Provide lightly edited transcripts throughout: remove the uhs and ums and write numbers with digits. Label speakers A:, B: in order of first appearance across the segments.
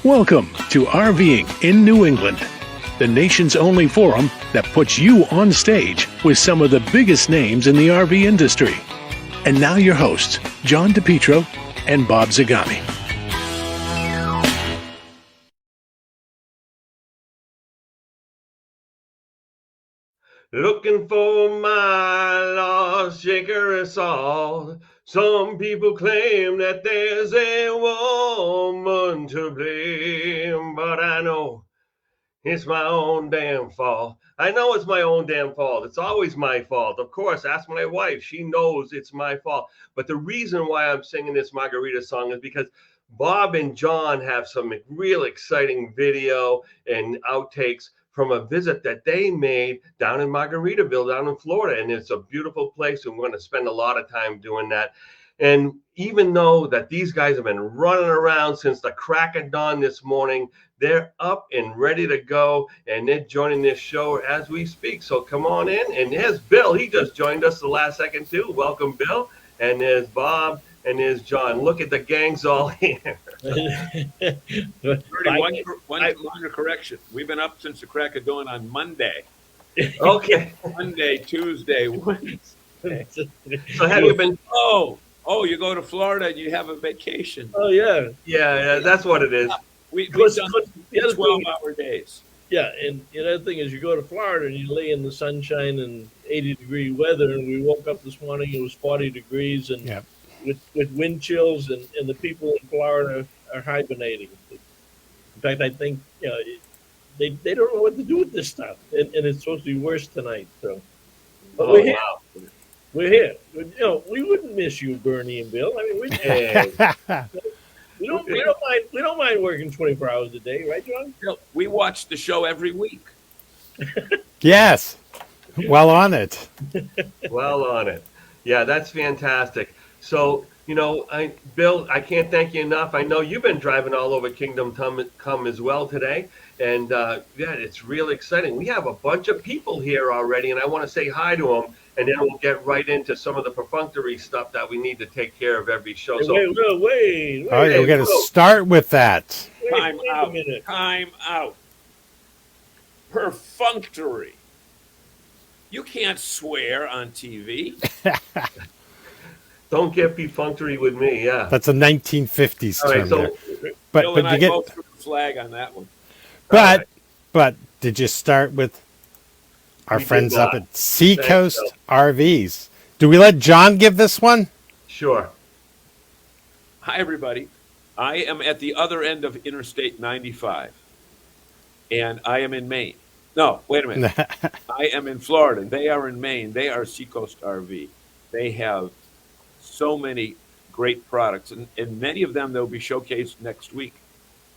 A: Welcome to RVing in New England, the nation's only forum that puts you on stage with some of the biggest names in the RV industry. And now your hosts, John DePietro and Bob Zagami.
B: Looking for my lost shaker of salt. Some people claim that there's a woman to blame, but I know it's my own damn fault. I know it's my own damn fault. It's always my fault. Of course, ask my wife. She knows it's my fault. But the reason why I'm singing this Margarita song is because Bob and John have some real exciting video and outtakes from a visit that they made down in Margaritaville, down in Florida. And it's a beautiful place, and we're going to spend a lot of time doing that. And even though that these guys have been running around since the crack of dawn this morning, they're up and ready to go, and they're joining this show as we speak. So come on in. And there's Bill. He just joined us the last second, too. Welcome, Bill. And there's Bob, and there's John. Look at the gang's all here.
C: One minor correction. We've been up since the crack of dawn on Monday.
B: Okay.
C: Monday, Tuesday, Wednesday.
B: So have you been?
C: Oh, you go to Florida and you have a vacation.
D: Oh, yeah.
B: Yeah, that's what it is.
C: We've done 12-hour days.
D: Yeah, and the other thing is you go to Florida and you lay in the sunshine and 80-degree weather, and we woke up this morning, it was 40 degrees, and with wind chills, and the people in Florida are hibernating. In fact, I think they don't know what to do with this stuff, and it's supposed to be worse tonight. So, but we're here. Wow. We're here. We wouldn't miss you, Bernie and Bill. I mean, we don't mind working 24 hours a day, right, John?
C: We watch the show every week.
E: Yes. Well on it.
B: Well on it. Yeah, that's fantastic. So, Bill, I can't thank you enough. I know you've been driving all over Kingdom Come as well today. And, it's really exciting. We have a bunch of people here already, and I want to say hi to them. And then we'll get right into some of the perfunctory stuff that we need to take care of every show.
D: Wait.
E: Oh, yeah, we're going to start with that.
C: Time out. Perfunctory. You can't swear on TV.
B: Don't get perfunctory with me, yeah.
E: That's a 1950s term there. But
C: Bill and I
E: you
C: both threw the flag on that one.
E: But did you start with our friends up at Seacoast RVs? Do we let John give this one?
B: Sure.
C: Hi, everybody. I am at the other end of Interstate 95, and I am in Maine. No, wait a minute. I am in Florida. They are in Maine. They are Seacoast RV. They have so many great products, and many of them they'll be showcased next week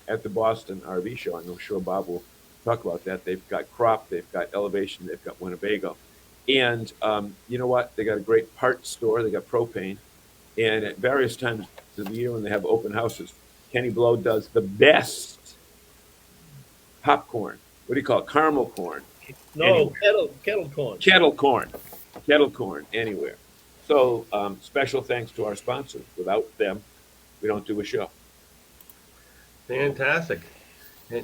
C: at the Boston RV show. I'm sure Bob will talk about that. They've got crop, they've got elevation, they've got Winnebago. And you know what? They got a great parts store. They got propane. And at various times of the year when they have open houses, Kenny Blow does the best popcorn. What do you call it? Caramel corn.
D: No, kettle corn.
C: Kettle corn anywhere. So special thanks to our sponsors. Without them, we don't do a show.
B: Fantastic. And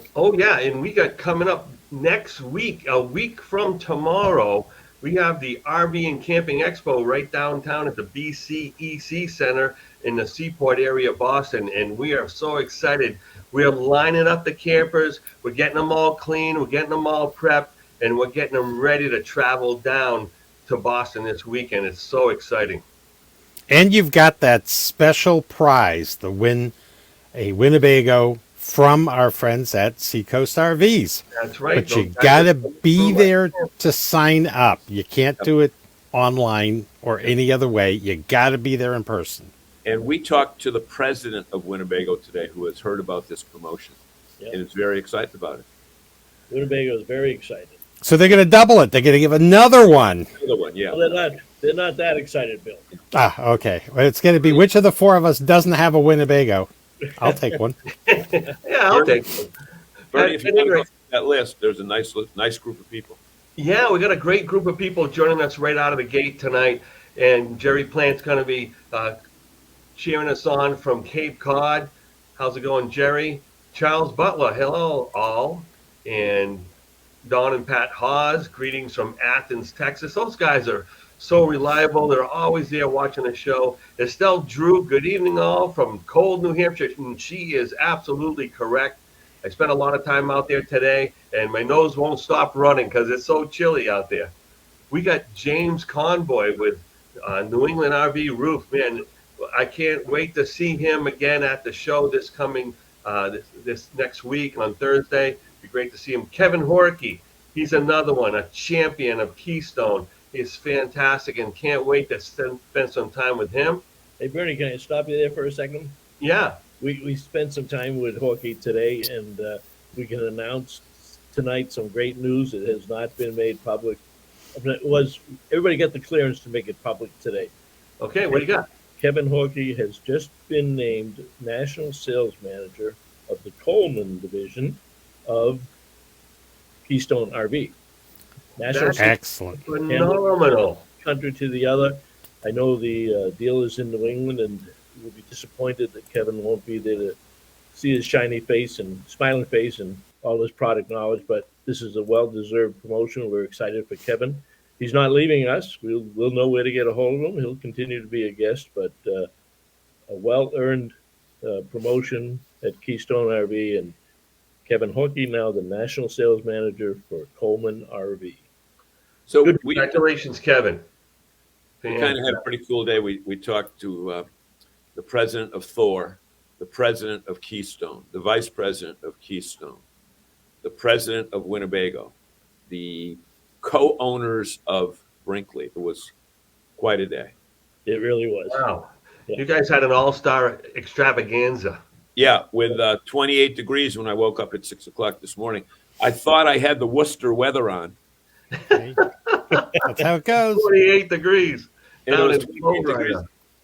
B: we got coming up next week, a week from tomorrow, we have the RV and Camping Expo right downtown at the BCEC Center in the Seaport area of Boston. And we are so excited. We're lining up the campers. We're getting them all clean. We're getting them all prepped. And we're getting them ready to travel down to Boston this weekend. It's so exciting.
E: And you've got that special prize, a Winnebago from our friends at Seacoast RVs.
B: That's right.
E: But you got to be there to sign up. You can't do it online or any other way. You got to be there in person.
C: And we talked to the president of Winnebago today, who has heard about this promotion and is very excited about it.
D: Winnebago is very excited.
E: So they're going to double it. They're going to give another one.
C: Yeah.
D: Well, they're not that excited, Bill.
E: Okay. Well, it's going to be which of the four of us doesn't have a Winnebago. I'll take one.
B: Yeah, I'll take one.
C: Bernie, if you want to go through that list, there's a nice group of people.
B: Yeah, we got a great group of people joining us right out of the gate tonight. And Jerry Plant's going to be cheering us on from Cape Cod. How's it going, Jerry? Charles Butler, hello all. And Don and Pat Hawes, greetings from Athens, Texas. Those guys are so reliable. They're always there watching the show. Estelle Drew, good evening all from cold New Hampshire. And she is absolutely correct. I spent a lot of time out there today, and my nose won't stop running because it's so chilly out there. We got James Conboy with New England RV Roof. Man, I can't wait to see him again at the show this coming this next week on Thursday. Be great to see him. Kevin Horkey, he's another one, a champion of Keystone. He's fantastic and can't wait to spend some time with him.
D: Hey, Bernie, can I stop you there for a second?
B: Yeah.
D: We spent some time with Horkey today, and we can announce tonight some great news. It has not been made public. It was everybody got the clearance to make it public today.
B: Okay, what do you got?
D: Kevin Horkey has just been named National Sales Manager of the Coleman Division of Keystone RV.
B: That's
E: excellent.
B: Phenomenal.
D: Country to the other. I know the deal is in New England, and we'll be disappointed that Kevin won't be there to see his shiny face and smiling face and all his product knowledge, but this is a well-deserved promotion. We're excited for Kevin. He's not leaving us. We'll know where to get a hold of him. He'll continue to be a guest, but a well-earned promotion at Keystone RV, and Kevin Horkey now the National Sales Manager for Coleman RV.
C: So
B: congratulations, Kevin.
C: We kind of had a pretty cool day. We talked to the president of Thor, the president of Keystone, the vice president of Keystone, the president of Winnebago, the co-owners of Brinkley. It was quite a day.
D: It really was.
B: Wow. Yeah. You guys had an all-star extravaganza.
C: Yeah, with 28 degrees when I woke up at 6 o'clock this morning. I thought I had the Worcester weather on.
E: That's how it goes.
B: 28 degrees.
C: And it was 28 degrees.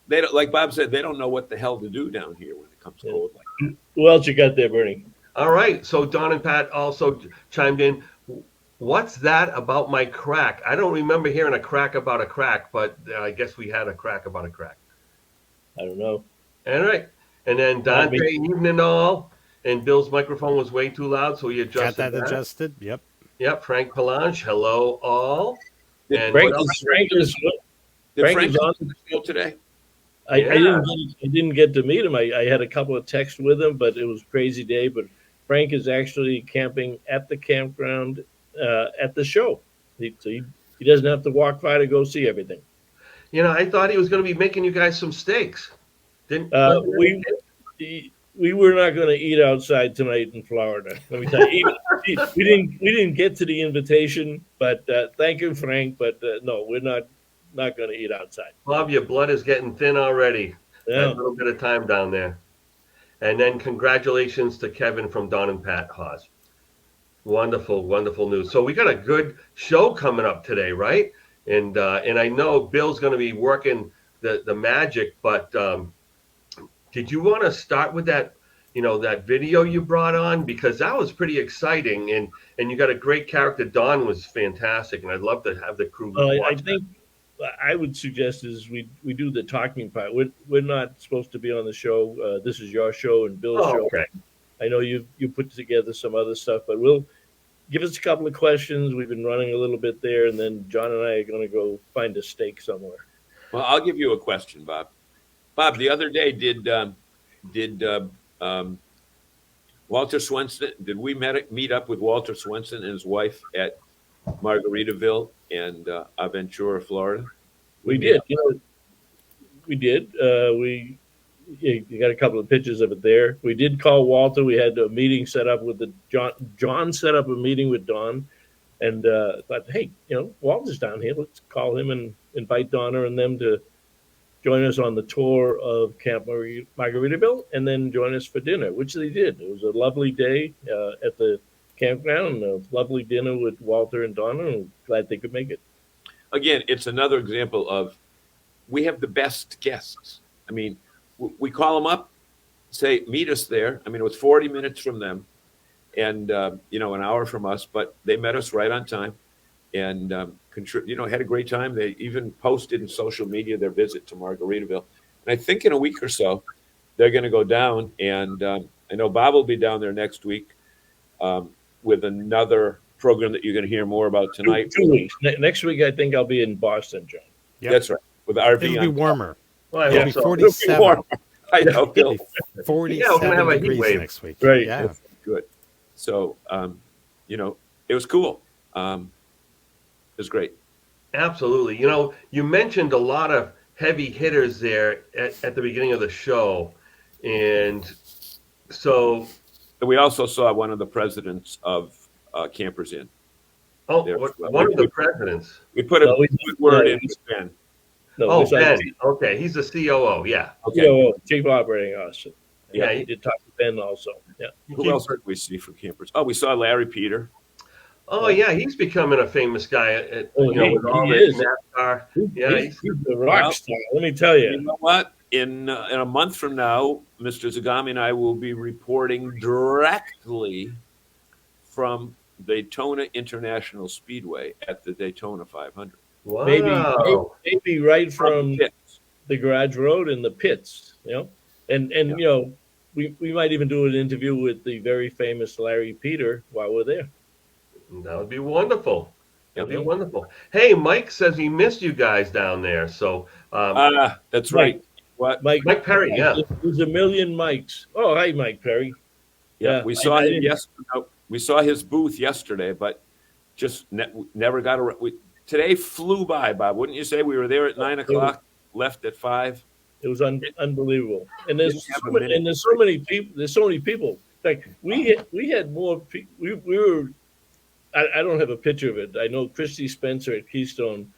C: They don't, like Bob said, they don't know what the hell to do down here when it comes cold like that.
D: Who else you got there, Bernie?
B: All right. So Don and Pat also chimed in. What's that about my crack? I don't remember hearing a crack about a crack, but I guess we had a crack about a crack.
D: I don't know.
B: All right. And then Dante, evening all. And Bill's microphone was way too loud, so he adjusted
E: that. Adjusted, yep.
B: Yep, Frank Palanche, hello all.
C: Did
D: Frank is on
C: the show today?
D: I didn't get to meet him. I had a couple of texts with him, but it was a crazy day. But Frank is actually camping at the campground at the show. He doesn't have to walk by to go see everything.
B: You know, I thought he was going to be making you guys some steaks.
D: We were not going to eat outside tonight in Florida. Let me tell you, we didn't get to the invitation. But thank you, Frank. But no, we're not going to eat outside.
B: Bob, your blood is getting thin already.
D: Yeah.
B: A little bit of time down there. And then congratulations to Kevin from Don and Pat Haas. Wonderful, wonderful news. So we got a good show coming up today, right? And I know Bill's going to be working the magic, but did you want to start with that, that video you brought on? Because that was pretty exciting, and you got a great character. Don was fantastic, and I'd love to have the crew watch
D: I think I would suggest is we do the talking part. We're not supposed to be on the show. This is your show and Bill's show.
B: Okay.
D: I know you put together some other stuff, but we'll give us a couple of questions. We've been running a little bit there, and then John and I are going to go find a steak somewhere.
C: Well, I'll give you a question, Bob. Bob, the other day, did Walter Swenson? Did we meet up with Walter Swenson and his wife at Margaritaville and Aventura, Florida?
D: We did. We did. You got a couple of pictures of it there. We did call Walter. We had a meeting set up with John set up a meeting with Don, and thought, hey, Walter's down here. Let's call him and invite Donna and them to join us on the tour of Camp Margaritaville, and then join us for dinner, which they did. It was a lovely day at the campground, and a lovely dinner with Walter and Donna, and glad they could make it.
C: Again, it's another example of we have the best guests. I mean, we call them up, say, meet us there. I mean, it was 40 minutes from them and, an hour from us, but they met us right on time and, had a great time. They even posted in social media their visit to Margaritaville. And I think in a week or so, they're going to go down and I know Bob will be down there next week with another program that you're going to hear more about tonight.
D: 2 weeks. Next week, I think I'll be in Boston, John.
E: Yep.
C: That's right. With RV
E: It'll be warmer.
B: Well, I
E: It'll
B: hope
E: be
B: so.
E: 47.
C: Warmer. I know, Bill.
E: It'll be 47
B: Yeah, we're gonna have a heat
E: degrees
B: wave.
E: next week.
D: Right.
E: Yeah.
C: Good. So, it was cool. It was great.
B: Absolutely. You mentioned a lot of heavy hitters there at the beginning of the show. And so.
C: And we also saw one of the presidents of Campers Inn.
B: Oh,
C: There.
B: one of the presidents.
C: We put a
D: No, we-
C: good word in his pen.
D: No,
B: Oh,
D: besides
B: Ben. Okay, he's the COO. Yeah.
C: Okay.
D: Chief Operating Officer.
B: Yeah,
D: He did talk to Ben also. Yeah.
C: Who else did we see from Campers? Oh, we saw Larry Peter.
B: Oh, yeah, he's becoming a famous guy. With all
D: he
B: the
D: is.
B: NASCAR. Yeah,
D: He's a rock star. Let me tell
C: You
D: you.
C: know what? In a month from now, Mr. Zagami and I will be reporting directly from Daytona International Speedway at the Daytona 500.
B: wow.
D: Maybe right from
C: the pits.
D: the garage road and the pits, and we might even do an interview with the very famous Larry Peter while we're there.
B: That would be wonderful. That'd be
D: Yeah.
B: wonderful. Hey, Mike says he missed you guys down there. So,
C: That's right. What?
D: Mike
B: Perry, yeah.
D: There's a million Mikes. Oh, hi, Mike Perry.
C: Yeah,
D: Yeah,
C: we saw
D: I
C: him
D: didn't-
C: yesterday. We saw his booth yesterday, but just never got around. Today flew by, Bob. Wouldn't you say? We were there at 9:00, left at 5.
D: It was unbelievable, and
C: Didn't have a minute.
D: there's so many people. There's so many people. In fact, we had more. We were. I don't have a picture of it. I know Christy Spencer at Keystone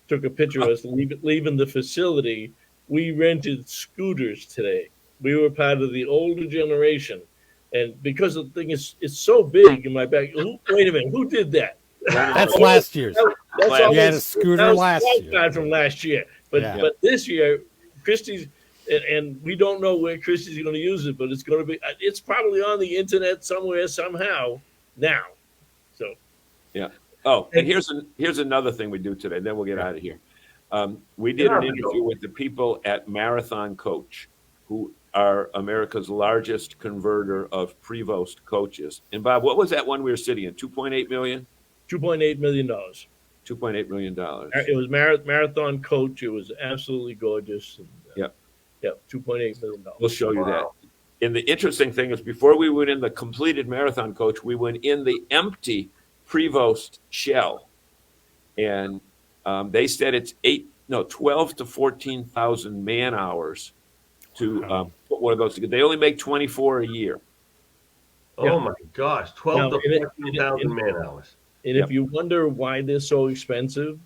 D: took a picture of us leaving the facility. We rented scooters today. We were part of the older generation, and because the thing is, it's so big in my back. Wait a minute, who did that?
E: That's last year's.
D: That's
C: You
D: all
E: had a
D: this-
E: scooter
D: that was
E: last
D: the
E: year.
D: guy from last year, but
E: Yeah.
D: but this year, Christie's, and we don't know where Christie's going to use it, but it's going to be. It's probably on the internet somewhere somehow now. So
C: Yeah. Oh, and here's another thing we do today. Then we'll get out of here. We did an interview with the people at Marathon Coach, who are America's largest converter of Prevost coaches. And Bob, what was that one we were sitting in? 2.8 million.
D: $2.8 million.
C: $2.8 million.
D: It was Marathon Coach. It was absolutely gorgeous. And,
C: Yep.
D: Yep. $2.8 million.
C: We'll show you that.
B: Wow.
C: And the interesting thing is, before we went in the completed Marathon Coach, we went in the empty Prevost shell, and they said it's 12 to 14,000 man hours to put one of those together. They only make 24 a year.
B: Oh my gosh, 12
D: Now,
B: to
D: and
B: 14,000 man hours.
D: And if you wonder why they're so expensive,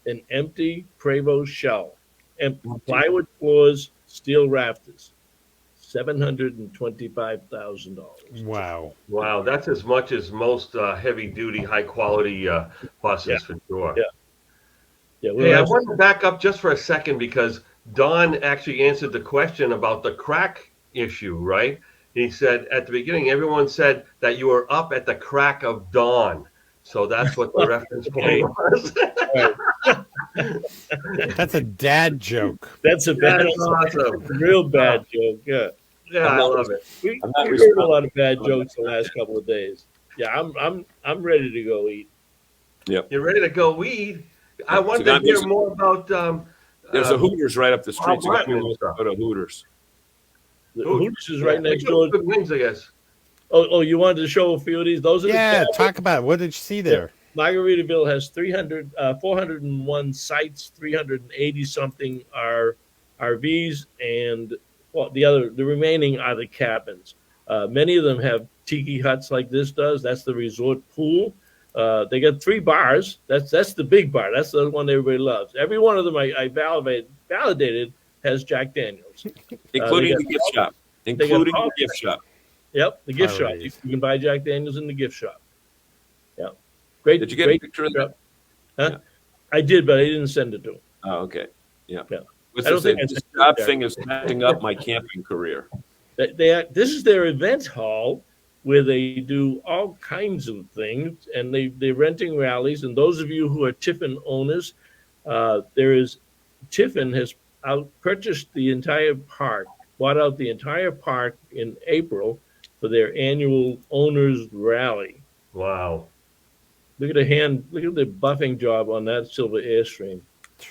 D: an empty Prevost shell, and plywood floors, steel rafters, $725,000.
E: Wow.
B: Wow, that's as much as most heavy-duty, high-quality buses for sure.
D: Yeah. Yeah,
B: Hey, I want to back up just for a second because Don actually answered the question about the crack issue, right? He said at the beginning, everyone said that you were up at the crack of dawn. So that's what the reference point was.
E: That's a dad joke.
D: That's a bad,
B: That's awesome.
D: real bad joke. Yeah,
B: Yeah, I love it.
D: we
C: I'm not
D: heard a
C: responsible.
D: lot of bad jokes the last couple of days. Yeah, I'm ready to go eat.
B: You're ready to go weed? I wanted
C: So
B: to hear
C: there's-
B: more about.
C: There's a Hooters right up the street. So
B: Martin
C: we
B: and stuff.
C: go to Hooters.
D: The Hooters is right next door.
B: Good wings, I guess.
D: Oh, you wanted to show a few of these? Those are
E: Yeah,
D: the
E: talk about it. What did you see there?
D: Margaritaville has 401 sites, 380 something are RVs, and the remaining are the cabins. Many of them have tiki huts like this does. That's the resort pool. They got 3 bars. That's the big bar. That's the one everybody loves. Every one of them I validated has Jack Daniels,
C: Including
D: they
C: the gift shop.
D: got
C: Including
D: all-
C: the gift shop.
D: Yep, the gift shop.
E: Alright.
D: You can buy Jack Daniels in the gift shop. Yeah, great.
C: Did you get a
D: great
C: picture of
D: gift
C: that?
D: shop. Huh? I did, but I didn't send it to him.
C: Oh, okay. Yeah.
D: Yeah.
C: What's
D: I don't
C: this thing?
D: think I
C: This
D: sent
C: job
D: it
C: thing is messing up my camping career.
D: This is their event hall where they do all kinds of things, and they're renting rallies. And those of you who are Tiffin owners, Tiffin has purchased the entire park, bought out the entire park in April, for their annual owners rally.
B: Wow.
D: Look at the buffing job on that silver Airstream.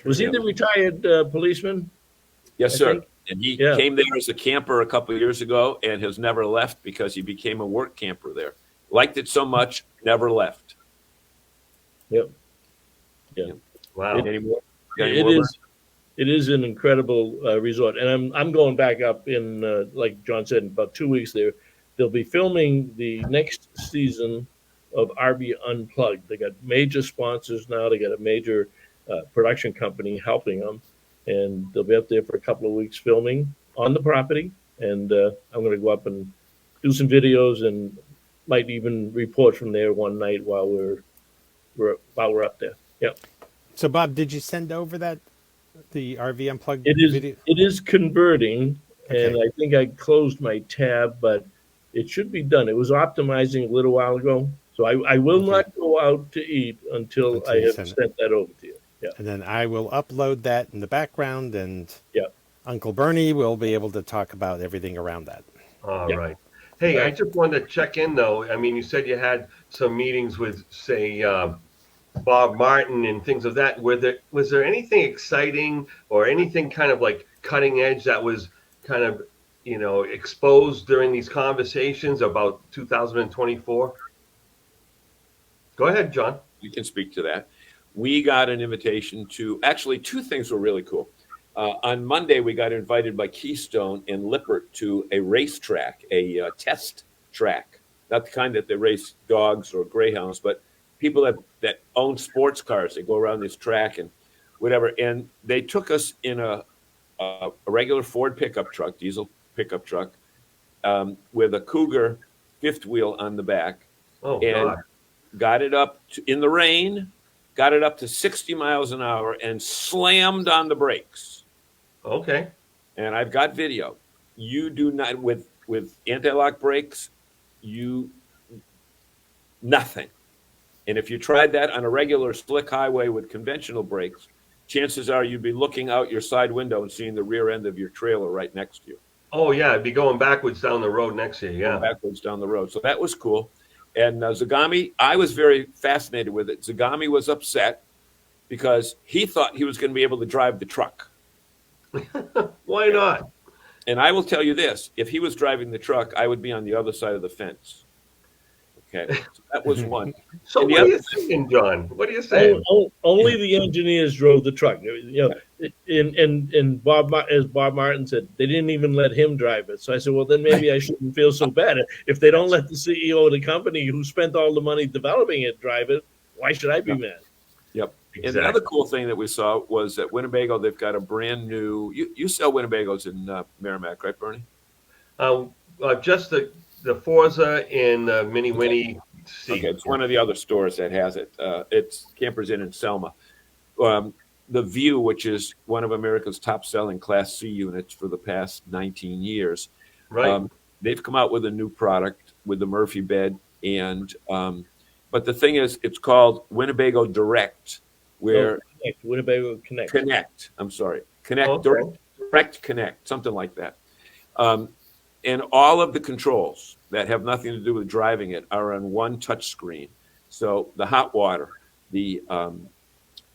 D: Was he
C: Yeah.
D: the retired policeman?
C: Yes,
D: I
C: sir.
D: think?
C: And he
D: Yeah.
C: came there as a camper a couple of years ago and has never left because he became a work camper there. Liked it so much, never left.
D: Yep. Yeah.
B: Wow.
C: Any more? Got any
D: It
C: more,
D: is. It is an incredible resort, and I'm going back up in like John said, in about 2 weeks. They'll be filming the next season of RV Unplugged. They got major sponsors now. They got a major production company helping them, and they'll be up there for a couple of weeks filming on the property. And I'm going to go up and do some videos, and might even report from there one night while we're up there. Yeah.
E: So, Bob, did you send over the RV Unplugged
D: It is.
E: video?
D: It is converting, and
E: Okay.
D: I think I closed my tab, but it should be done. It was optimizing a little while ago, so I will not go out to eat until I
E: you
D: have
E: send it.
D: sent that over to you. Yeah,
E: And then I will upload that in the background, and
D: yeah.
E: Uncle Bernie will be able to talk about everything around that.
B: All
D: Yeah.
B: right. Hey, I
D: Right.
B: just wanted to check in though. I mean, you said you had some meetings with, say, Bob Martin and things of that. Was there anything exciting or anything kind of like cutting edge that was kind of exposed during these conversations about 2024? Go ahead, John.
C: We can speak to that. We got an invitation to actually two things were really cool. On Monday, we got invited by Keystone and Lippert to a racetrack, a test track, not the kind that they race dogs or greyhounds, but people that own sports cars. They go around this track and whatever. And they took us in a regular Ford pickup truck, diesel pickup truck, with a Cougar fifth wheel on the back.
B: Oh,
C: and
B: God.
C: got it up in the rain, got it up to 60 miles an hour and slammed on the brakes.
B: Okay.
C: And I've got video. You do not, with anti-lock brakes, nothing. And if you tried that on a regular slick highway with conventional brakes, chances are you'd be looking out your side window and seeing the rear end of your trailer right next to you.
B: Oh, yeah. It'd be going backwards down the road next to you. Yeah.
C: Backwards down the road. So that was cool. And Zagami, I was very fascinated with it. Zagami was upset because he thought he was going to be able to drive the truck.
B: Why not?
C: And I will tell you this, if he was driving the truck, I would be on the other side of the fence. Okay, so that was one.
B: So
C: And the
B: what are
C: other
B: you thinking, John? What are you saying?
D: Only the engineers drove the truck. And as Bob Martin said, they didn't even let him drive it. So I said, well, then maybe I shouldn't feel so bad. If they don't let the CEO of the company who spent all the money developing it drive it, why should I be mad?
C: Yep.
B: Exactly.
C: And the other cool thing that we saw was at Winnebago, they've got a brand new, you sell Winnebagos in Merrimack, right, Bernie?
B: Just the Forza in Mini Winnie.
C: Okay, it's one of the other stores that has it. It's Campers Inn in Selma. The View, which is one of America's top-selling Class C units for the past 19 years.
B: Right.
C: They've come out with a new product with the Murphy bed, and but the thing is, it's called Winnebago Direct, where
D: Winnebago Connect.
C: Connect. I'm sorry, Connect.
B: Okay.
C: Direct Connect, something like that. And all of the controls that have nothing to do with driving it are on one touch screen. So the hot water, the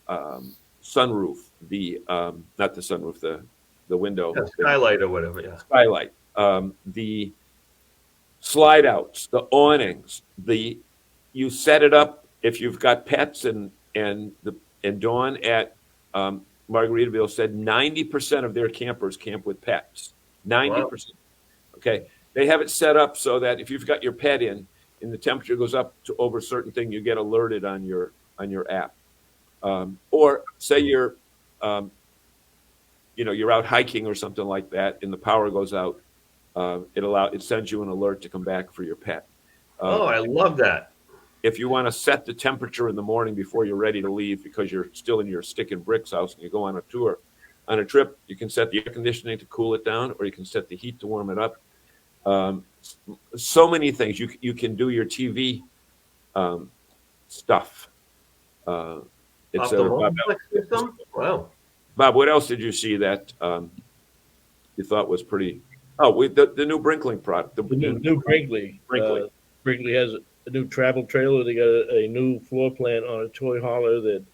C: sunroof, not the sunroof, the window,
B: Yeah, skylight or whatever. Yeah.
C: skylight, the slide outs, the awnings, you set it up if you've got pets, and Dawn at Margaritaville said 90% of their campers camp with pets. 90%. Wow. Okay. They have it set up so that if you've got your pet in and the temperature goes up to over a certain thing, you get alerted on your app. Or say you're out hiking or something like that, and the power goes out. It sends you an alert to come back for your pet.
B: I love that.
C: If you want to set the temperature in the morning before you're ready to leave because you're still in your stick and bricks house and you go on a trip, you can set the air conditioning to cool it down, or you can set the heat to warm it up. So many things. You can do your TV stuff. It's
B: Wow.
C: Bob, what else did you see that you thought was pretty Oh, the new Brinkley product.
D: The new Brinkley.
C: Brinkley.
D: Brinkley has a new travel trailer. They got a new floor plan on a toy hauler that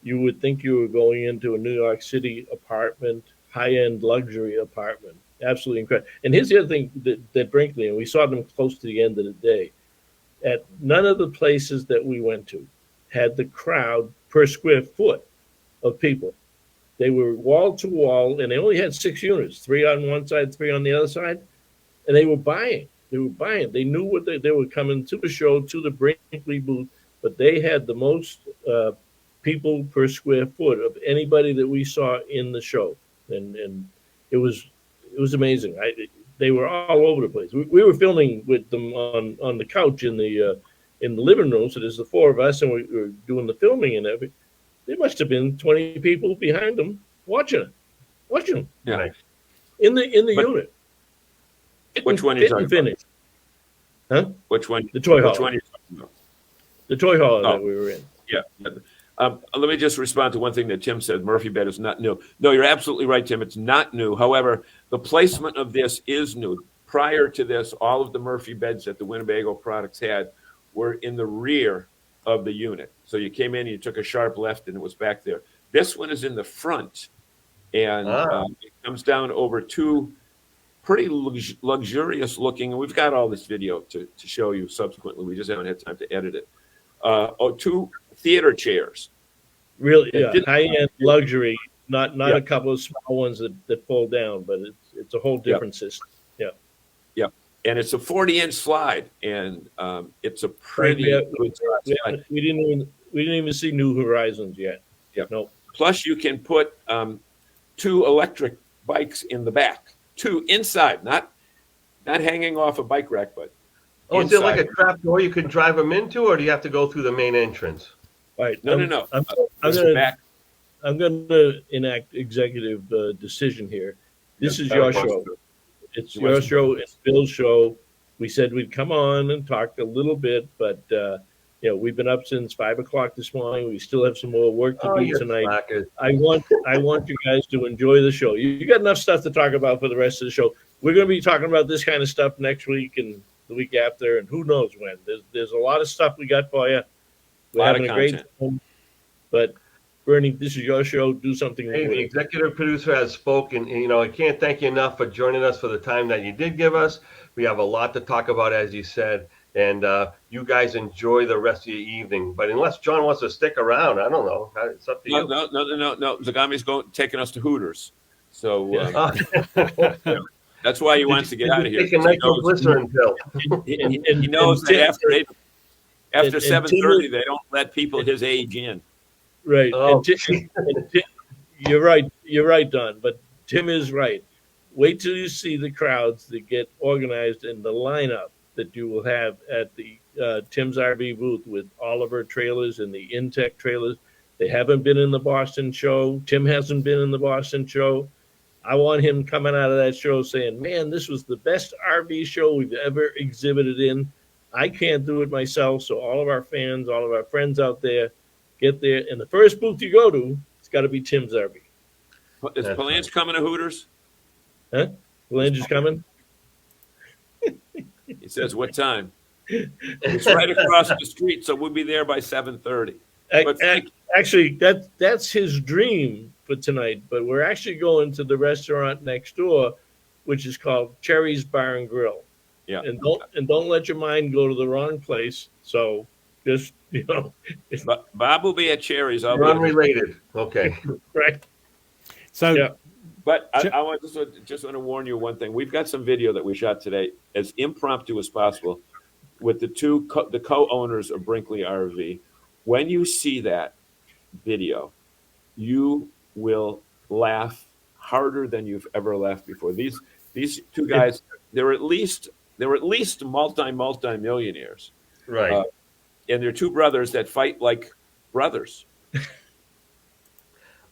D: you would think you were going into a New York City apartment, high-end luxury apartment. Absolutely incredible. And here's the other thing that Brinkley, and we saw them close to the end of the day, at none of the places that we went to had the crowd per square foot of people. They were wall to wall, and they only had 6 units, 3 on one side, 3 on the other side, and they were buying. They were buying. They knew what they were coming to the show, to the Brinkley booth, but they had the most people per square foot of anybody that we saw in the show, and it was amazing. They were all over the place. We were filming with them on the couch in the living room. So there's the 4 of us, and we were doing the filming and everything. There must have been 20 people behind them watching them.
C: Yeah.
B: Right.
D: In the unit.
C: Which one are you talking
D: about? Huh?
C: Which one?
D: The toy hall.
C: Which one are you talking about?
D: The toy hall that we were in.
C: Yeah. Let me just respond to one thing that Tim said. Murphy bed is not new. No, you're absolutely right, Tim. It's not new. However, the placement of this is new. Prior to this, all of the Murphy beds that the Winnebago products had were in the rear of the unit. So you came in, you took a sharp left, and it was back there. This one is in the front, and it comes down over 2 pretty luxurious looking, and we've got all this video to show you subsequently. We just haven't had time to edit it. 2 theater chairs.
D: Really, yeah, high-end luxury, not a couple of small ones that fall down, but it's a whole different system. Yeah.
C: Yeah. And it's a 40-inch slide, and it's a pretty good slide.
D: We didn't even see New Horizons yet.
C: Yeah.
D: No.
C: Plus, you can put 2 electric bikes in the back. 2 inside, not hanging off a bike rack, but
B: inside. Is it like a trap door you can drive them into, or do you have to go through the main entrance?
D: All right.
C: No.
D: I'm going to enact executive decision here. This is your show. It's your show. It's Bill's show. We said we'd come on and talk a little bit, but we've been up since 5 o'clock this morning. We still have some more work to do tonight. I want you guys to enjoy the show. You got enough stuff to talk about for the rest of the show. We're going to be talking about this kind of stuff next week and the week after, and who knows when. There's a lot of stuff we got for you. We're having a great time. But Bernie, this is your show. Do something.
B: Hey, the executive producer has spoken. And, I can't thank you enough for joining us for the time that you did give us. We have a lot to talk about, as you said, and you guys enjoy the rest of your evening. But unless John wants to stick around, I don't know. It's up to you.
C: No. Zagami's taking us to Hooters, so that's why he wants to get out of here.
B: Take a nitroglycerin pill.
C: He knows that after 7:30, they don't let people his age in.
D: Right. Oh. You're right. You're right, Don. But Tim is right. Wait till you see the crowds that get organized and the lineup that you will have at the Tim's RV booth with Oliver trailers and the Intech trailers. They haven't been in the Boston show. Tim hasn't been in the Boston show. I want him coming out of that show saying, man, this was the best RV show we've ever exhibited in. I can't do it myself. So all of our fans, all of our friends out there, get there. And the first booth you go to, it's got to be Tim's RV.
C: Is Palange coming to Hooters?
D: Huh? Palange is coming?
C: He says, what time? It's right across the street, so we'll be there by 7:30.
D: Actually, that's his dream for tonight. But we're actually going to the restaurant next door, which is called Cherry's Bar and Grill.
C: Yeah.
D: And don't let your mind go to the wrong place. So just
C: Bob will be at Cherry's.
B: You're unrelated. Okay.
D: Right.
E: So.
D: Yeah.
C: But I just want to warn you one thing. We've got some video that we shot today, as impromptu as possible, with the co-owners of Brinkley RV. When you see that video, you will laugh harder than you've ever laughed before. These 2 guys, they're at least multi-millionaires,
B: right?
C: And they're 2 brothers that fight like brothers.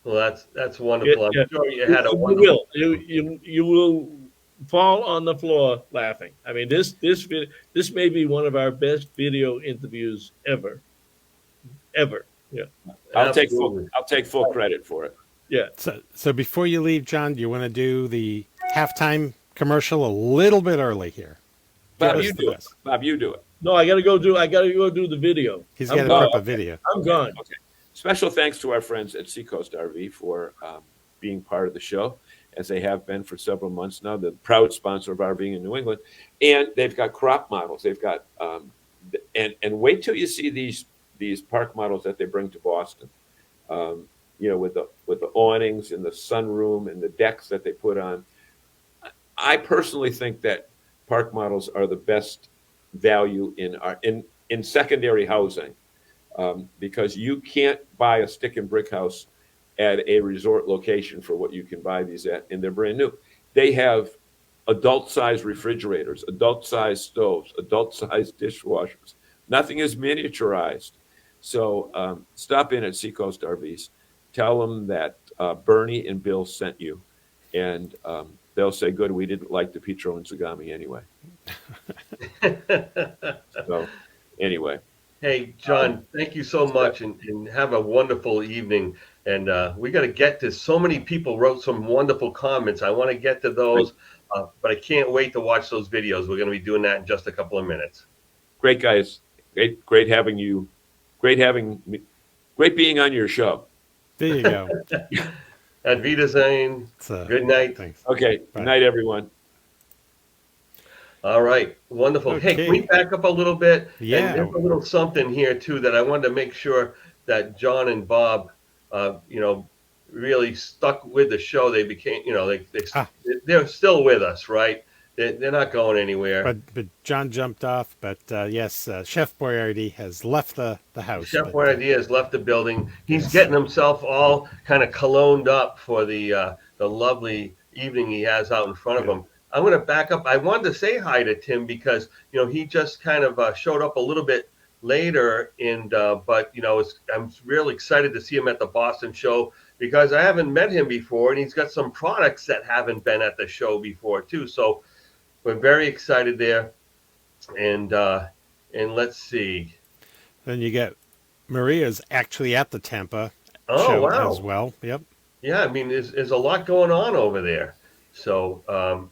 B: Well, that's wonderful.
D: Yeah.
B: I'm sure you had a wonderful.
D: You will fall on the floor laughing. I mean, this may be one of our best video interviews ever. Yeah.
C: I'll take full credit for it.
D: Yeah.
E: So before you leave, John, do you want to do the halftime commercial a little bit early here.
C: Bob, you do it. Bob, you do it.
D: No, I gotta go do the video.
E: He's got to prep a video.
D: I'm gone.
C: Okay. Special thanks to our friends at Seacoast RV for being part of the show, as they have been for several months now. The proud sponsor of RVing in New England, and they've got crop models. They've got and wait till you see these park models that they bring to Boston. With the awnings and the sunroom and the decks that they put on. I personally think that park models are the best value in secondary housing, because you can't buy a stick and brick house at a resort location for what you can buy these at, and they're brand new. They have adult-sized refrigerators, adult-sized stoves, adult-sized dishwashers. Nothing is miniaturized. So stop in at Seacoast RVs. Tell them that Bernie and Bill sent you, and they'll say, good, we didn't like the Petro and Zagami anyway. So, anyway.
B: Hey, John, thank you so much, and have a wonderful evening. And we got to get to, so many people wrote some wonderful comments. I want to get to those, but I can't wait to watch those videos. We're going to be doing that in just a couple of minutes.
C: Great, guys. Great having you. Great being on your show.
E: There you go.
B: At Wiedersehen. Good night.
E: Thanks.
C: Okay. Good night, everyone.
B: All right. Wonderful.
E: Okay.
B: Hey, can we back up a little bit?
E: Yeah.
B: And there's a little something here, too, that I wanted to make sure that John and Bob, really stuck with the show. They became, they're still with us, right? They're not going anywhere.
E: But John jumped off. But yes, Chef Boyardee has left the house.
B: Chef Boyardee has left the building. He's getting himself all kind of cologned up for the lovely evening he has out in front of him. I'm going to back up. I wanted to say hi to Tim because he just kind of showed up a little bit later, and but I'm really excited to see him at the Boston show because I haven't met him before, and he's got some products that haven't been at the show before too. So we're very excited there, and let's see.
E: Then you get Maria's actually at the Tampa
B: show
E: as well. Yep.
B: Yeah, I mean, there's a lot going on over there. So,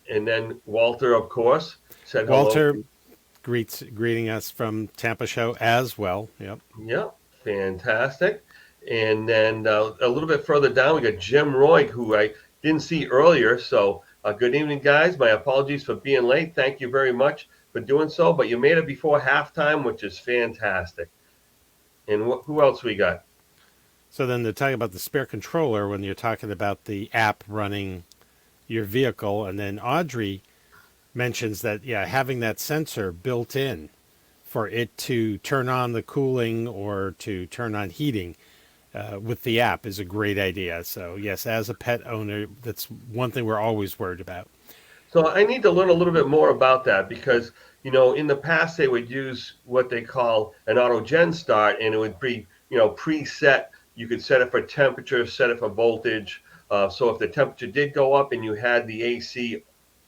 B: and then Walter, of course, said hello.
E: Walter greeting us from Tampa show as well. Yep.
B: Yep. Fantastic. And then a little bit further down, we got Jim Roy, who I didn't see earlier. So good evening, guys. My apologies for being late. Thank you very much for doing so. But you made it before halftime, which is fantastic. And who else we got?
E: So then they're talking about the spare controller when you're talking about the app running your vehicle. And then Audrey mentions that, having that sensor built in for it to turn on the cooling or to turn on heating with the app is a great idea. So, yes, as a pet owner, that's one thing we're always worried about.
B: So I need to learn a little bit more about that because, in the past they would use what they call an auto gen start, and it would be, preset. You could set it for temperature, set it for voltage. So if the temperature did go up and you had the AC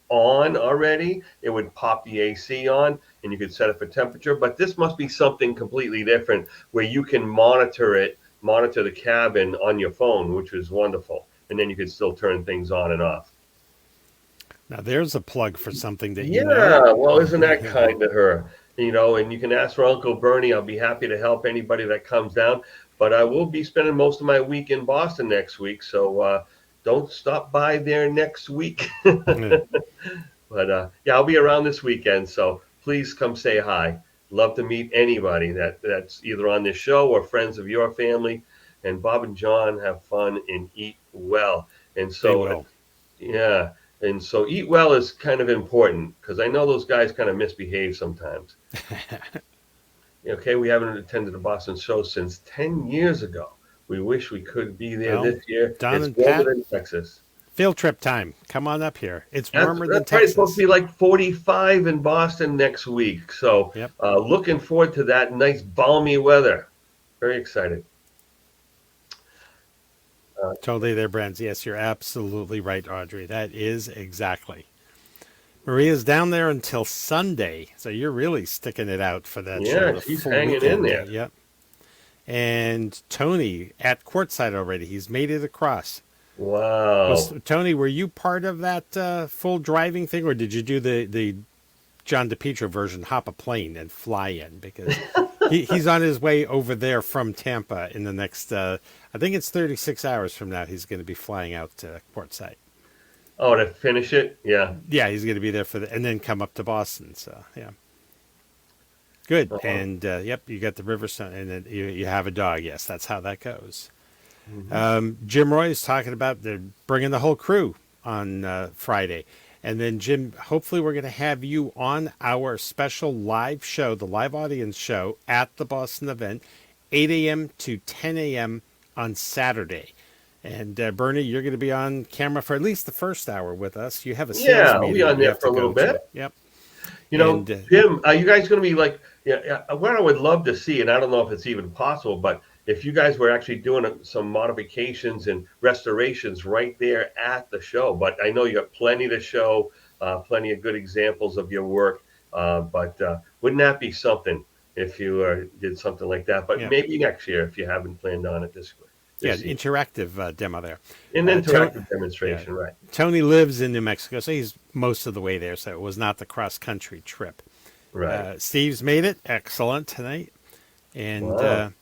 B: on already, it would pop the AC on and you could set it for temperature. But this must be something completely different where you can monitor the cabin on your phone, which is wonderful. And then you can still turn things on and off.
E: Now there's a plug for something that
B: well, isn't that kind of her? And you can ask for Uncle Bernie. I'll be happy to help anybody that comes down. But I will be spending most of my week in Boston next week, so don't stop by there next week. But I'll be around this weekend, so please come say hi. Love to meet anybody that's either on this show or friends of your family. And Bob and John have fun and eat well. And so, and so eat well is kind of important because I know those guys kind of misbehave sometimes. Okay, we haven't attended a Boston show since 10 years ago. We wish we could be there this year.
E: Don
B: it's warmer than Texas.
E: Field trip time. Come on up here. It's warmer than Texas.
B: Right. It's supposed to be like 45 in Boston next week. So looking forward to that nice balmy weather. Very excited.
E: Totally there, Brands. Yes, you're absolutely right, Audrey. That is exactly. Maria's down there until Sunday, so you're really sticking it out for that show.
B: Yeah, she's hanging in there.
E: Yep. And Tony at courtside already. He's made it across.
B: Wow.
E: Tony, were you part of that full driving thing, or did you do the John DePietro version, hop a plane and fly in? Because he's on his way over there from Tampa in the next, I think it's 36 hours from now. He's going to be flying out to Port Said.
B: Oh, to finish it? Yeah.
E: Yeah, he's going to be there and then come up to Boston. So, yeah. Good.
B: Uh-huh.
E: And, yep, you got the Riverstone, and then you have a dog. Yes, that's how that goes. Jim Roy is talking about they're bringing the whole crew on Friday. And then, Jim, hopefully we're going to have you on our special live show, the live audience show at the Boston event, 8 a.m. to 10 a.m. on Saturday. And, Bernie, you're going to be on camera for at least the first hour with us. You have a sales
B: I'll
E: meeting
B: be on
E: you
B: there
E: have
B: for a
E: to
B: little
E: go to.
B: bit.
E: Yep.
B: You know,
E: And,
B: Jim, are you guys going to be like, what I would love to see, and I don't know if it's even possible, but if you guys were actually doing some modifications and restorations right there at the show. But I know you got plenty to show, plenty of good examples of your work. But wouldn't that be something if you did something like that? But maybe next year if you haven't planned on it this way.
E: Yeah, an interactive demo there.
B: An interactive demonstration, right.
E: Tony lives in New Mexico, so he's most of the way there, so it was not the cross-country trip.
B: Right.
E: Steve's made it. Excellent tonight. And
B: Wow.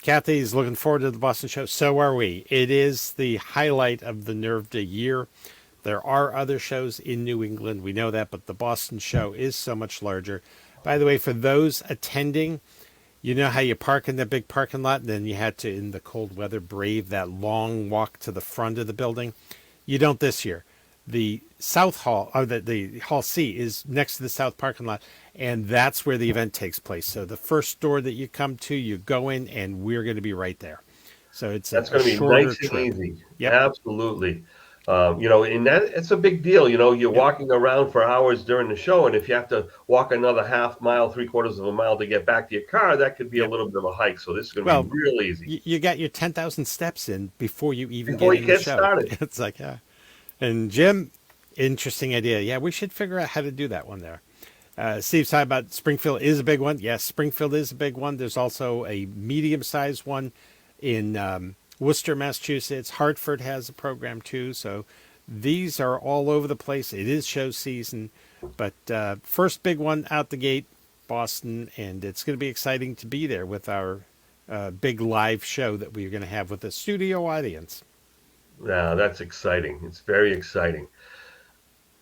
E: Kathy's looking forward to the Boston show. So are we. It is the highlight of the NERVDA year. There are other shows in New England. We know that, but the Boston show is so much larger. By the way, for those attending, you know how you park in the big parking lot, and then you had to, in the cold weather, brave that long walk to the front of the building? You don't this year. The South Hall, or the Hall C, is next to the South parking lot, and that's where the event takes place. So the first door that you come to, you go in, and we're going to be right there. So that's
B: going to be nice and easy.
E: Yep.
B: Absolutely. And it's a big deal. You're walking around for hours during the show, and if you have to walk another half mile, 3/4 of a mile to get back to your car, that could be a little bit of a hike. So this is going to be real easy.
E: You got your 10,000 steps in before you even
B: get
E: in the show.
B: Started.
E: It's like, yeah. And Jim, interesting idea. Yeah, we should figure out how to do that one there. Steve's talking about Springfield is a big one. Yes, Springfield is a big one. There's also a medium-sized one in Worcester, Massachusetts. Hartford has a program too. So these are all over the place. It is show season. But first big one out the gate, Boston. And it's going to be exciting to be there with our big live show that we're going to have with a studio audience.
B: Yeah, that's exciting. It's very exciting.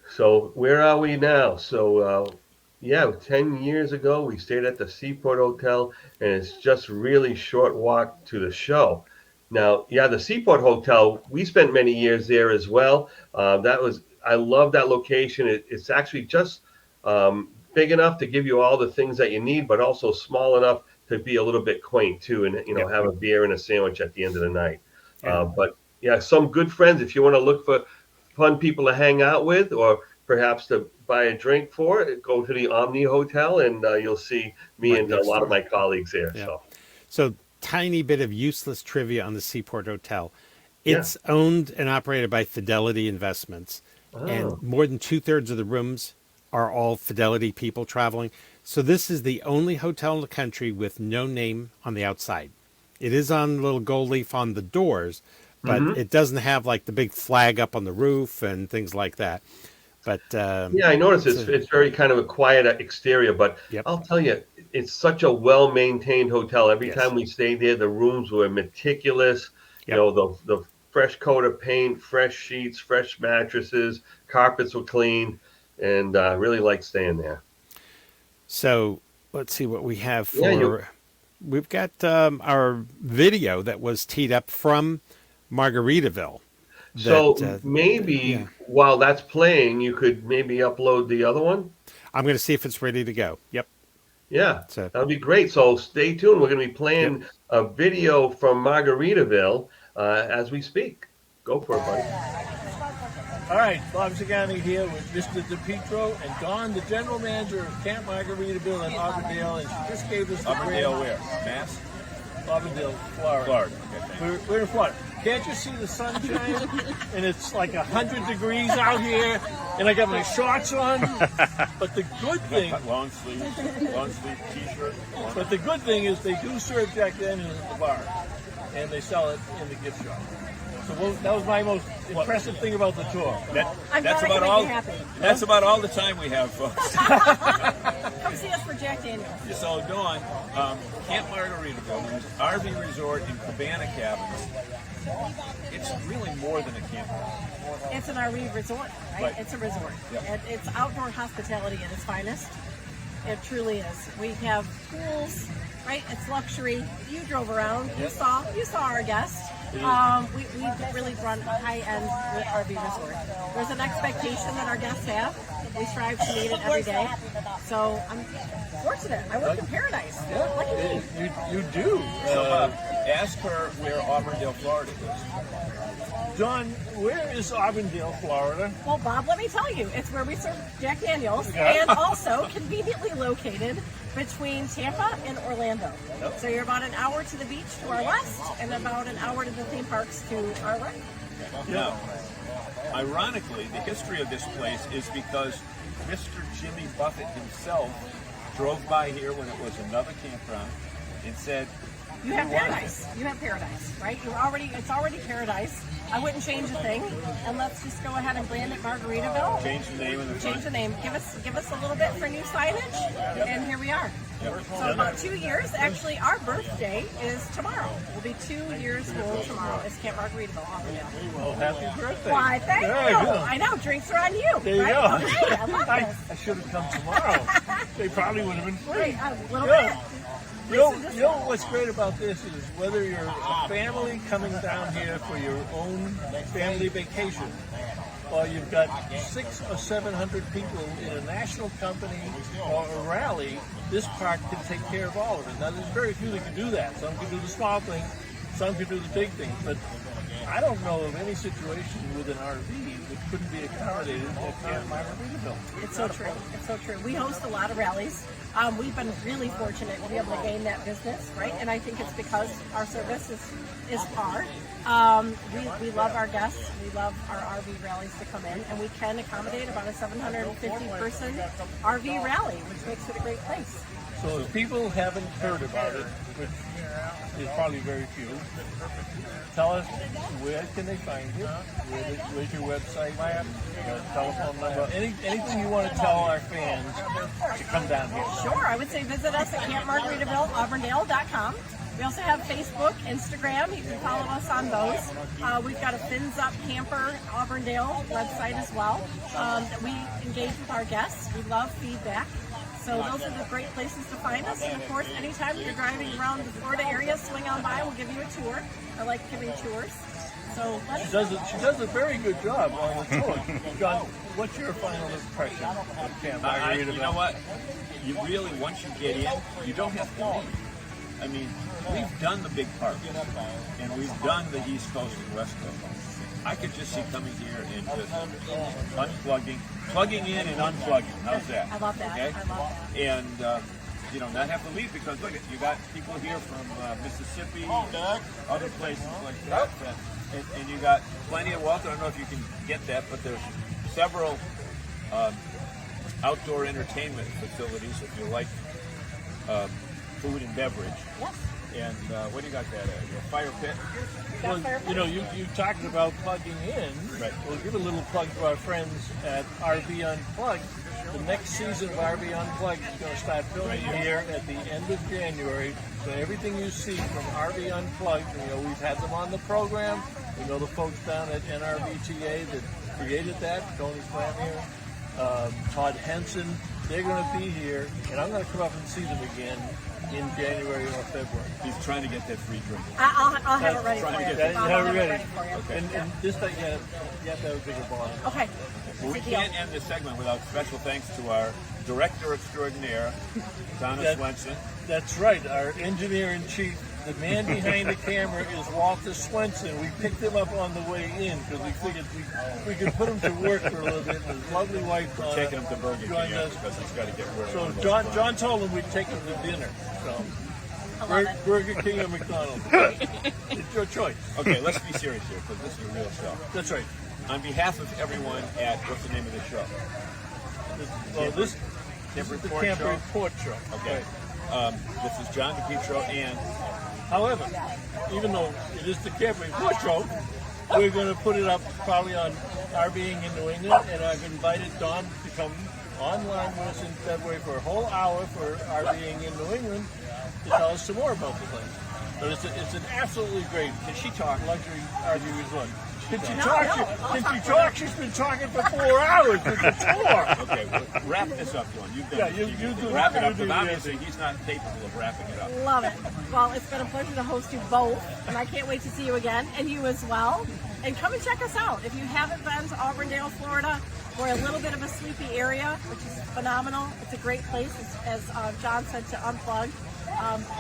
B: So where are we now? So, 10 years ago, we stayed at the Seaport Hotel, and it's just really short walk to the show. Now, the Seaport Hotel, we spent many years there as well. I love that location. It's actually just big enough to give you all the things that you need, but also small enough to be a little bit quaint too, and have a beer and a sandwich at the end of the night. Some good friends, if you want to look for fun people to hang out with, or perhaps to buy a drink for, go to the Omni Hotel, and you'll see me and a lot of my colleagues there.
E: Yeah. So tiny bit of useless trivia on the Seaport Hotel. It's owned and operated by Fidelity Investments, and more than 2/3 of the rooms are all Fidelity people traveling. So this is the only hotel in the country with no name on the outside. It is on a little gold leaf on the doors, but it doesn't have like the big flag up on the roof and things like that. But
B: I noticed it's very kind of a quiet exterior, but I'll tell you, it's such a well-maintained hotel. Every time we stayed there, the rooms were meticulous. The fresh coat of paint, fresh sheets, fresh mattresses, carpets were clean, and really liked staying there. So
E: let's see what we have for. We've got our video that was teed up from Margaritaville.
B: While that's playing, you could maybe upload the other one.
E: I'm going to see if it's ready to go. Yep.
B: Yeah, so that'll be great. So stay tuned. We're going to be playing a video from Margaritaville as we speak. Go for it, buddy.
D: All right, Bob Zagani here with Mr. DePietro and Don, the general manager of Camp Margaritaville in Auburndale, and she just gave us the
C: Auburndale where? Mass?
D: Auburndale, Florida.
C: Okay.
D: We're in Florida. Can't you see the sunshine? And it's like 100 degrees out here, and I got my shorts on. But the good thing,
C: long sleeve T-shirt.
D: But the good thing is they do serve Jack Daniels at the bar. and they sell it in the gift shop. So that was my most impressive thing about the tour.
C: That's about all. That's about all the time we have, folks.
F: Come see us for Jack Daniels.
C: So, Dawn, Camp Margaritaville, RV Resort in Cabana Cabins. It's really more than a campground.
F: It's an RV resort, right? It's a resort.
C: Yeah.
F: It's outdoor hospitality at its finest. It truly is. We have pools, right? It's luxury. You drove around. You saw our guests. We really run a high-end RV resort. There's an expectation that our guests have. We strive to meet it every day. So I'm fortunate. I work in paradise. Look at me.
D: You do.
C: Ask her where Auburndale, Florida is.
D: John, where is Auburndale, Florida?
F: Well, Bob, let me tell you, it's where we serve Jack Daniels, and also conveniently located between Tampa and Orlando. So you're about an hour to the beach to our west, and about an hour to the theme parks to our right.
C: Now, ironically, the history of this place is because Mr. Jimmy Buffett himself drove by here when it was another campground and said,
F: You have paradise. You have paradise, right? It's already paradise. I wouldn't change a thing, and let's just go ahead and brand it Margaritaville.
C: Change the name of the
F: Change the name. Give us a little bit for new signage, and here we are. So about 2 years. Actually, our birthday is tomorrow. We'll be 2 years old tomorrow. It's Camp Margaritaville, Auburndale.
D: Well, happy birthday.
F: Why, thank you. I know, drinks are on you.
D: There you
F: right?
D: go.
F: Okay, I love this.
D: I should have come tomorrow. They probably would have been free.
F: Right, a little bit.
D: You know what's great about this is whether you're a family coming down here for your own family vacation, or you've got 600 or 700 people in a national company or a rally, this park can take care of all of it. Now, there's very few that can do that. Some can do the small things, some can do the big things, but I don't know of any situation with an RV that couldn't be accommodated at Camp Margaritaville.
F: It's so true. It's so true. We host a lot of rallies. We've been really fortunate to be able to gain that business, right? And I think it's because our service is par. We love our guests. We love our RV rallies to come in, and we can accommodate about a 750-person RV rally, which makes it a great place.
D: So if people haven't heard about it, which is probably very few, tell us where can they find you? Where's your website? Your telephone number? Anything you want to tell our fans to come down here?
F: Sure, I would say visit us at campmargaritavilleauburndale.com. We also have Facebook, Instagram. You can follow us on those. We've got a Fins Up Camper Auburndale website as well. We engage with our guests. We love feedback. So those are the great places to find us. And of course, anytime you're driving around the Florida area, swing on by. We'll give you a tour. I like giving tours. So
D: she does a very good job on the tour. John, what's your final impression of Camp Margaritaville?
C: You know what? You really, once you get in, you don't have to leave. I mean, we've done the big parks, and we've done the East Coast and West Coast. I could just see coming here and just plugging in and unplugging. How's that?
F: I love that.
C: Okay?
F: I love that.
C: And, not have to leave because, look, you got people here from Mississippi, other places like that. And you got plenty of wealth. I don't know if you can get that, but there's several outdoor entertainment facilities if you like food and beverage.
F: Yes.
C: And what do you got that at? A fire pit?
D: Well, you talking about plugging in.
C: Right.
D: We'll give a little plug to our friends at RV Unplugged. The next season of RV Unplugged is going to start filming here at the end of January. So everything you see from RV Unplugged, we've had them on the program. We know the folks down at NRVTA that created that, Tony Flanagan, Todd Henson. They're going to be here, and I'm going to come up and see them again in January or February.
C: He's trying to get that free drink.
F: I'll have it ready for you. I'll have it ready for you.
D: Okay. And this time you have to have a bigger bottle.
F: Okay.
C: Well, we can't end this segment without special thanks to our director extraordinaire, Donna Swenson.
D: That's right, our engineer-in-chief. The man behind the camera is Walter Swenson. We picked him up on the way in because we figured we could put him to work for a little bit. And his lovely wife
C: taking him to Burger King because he's got to get work.
D: So John told him we'd take him to dinner. So Burger King or McDonald's. It's your choice.
C: Okay, let's be serious here because this is a real show.
D: That's right.
C: On behalf of everyone at, what's the name of the show?
D: This is the Camp Report Show.
C: Okay. This is John DePietro and
D: However, even though it is the camping foot show, we're going to put it up probably on RVing in New England, and I've invited Dawn to come online with us in February for a whole hour for RVing in New England to tell us some more about the place. But it's an absolutely great. Can she talk? Luxury RV resort. Can she talk? Can she talk? She's been talking for 4 hours with the tour.
C: Okay, well, wrap this up, John. You've done
D: Yeah,
C: it.
D: you do
C: Wrap it up,
D: you
C: but
D: do
C: obviously he's not capable of wrapping it up.
F: Love it. Well, it's been a pleasure to host you both, and I can't wait to see you again, and you as well. And come and check us out. If you haven't been to Auburndale, Florida, we're a little bit of a sleepy area, which is phenomenal. It's a great place, as John said, to unplug.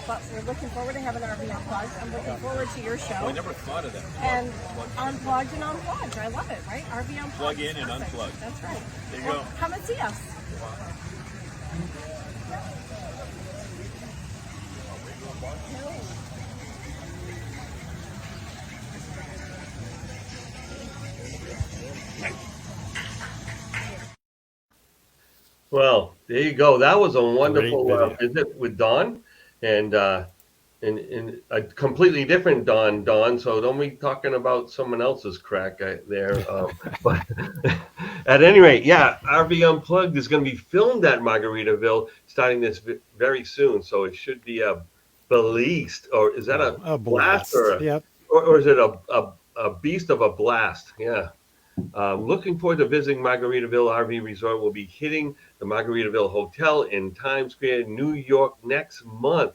F: But we're looking forward to having RV Unplugged. I'm looking forward to your show.
C: I never thought of that.
F: And unplugged and unplugged. I love it, right? RV Unplugged.
C: Plug in and
F: Perfect.
C: unplug.
F: That's right.
C: There you
F: Well,
C: go.
F: come and see us.
B: Well, there you go. That was a wonderful
E: Great video.
B: visit with Dawn, and a completely different Dawn. So don't be talking about someone else's crack there. But at any rate, yeah, RV Unplugged is going to be filmed at Margaritaville starting this very soon. So it should be a blast, or is that a blast,
E: Yep.
B: or is it a beast of a blast? Yeah. Looking forward to visiting Margaritaville RV Resort. We'll be hitting the Margaritaville Hotel in Times Square, New York next month.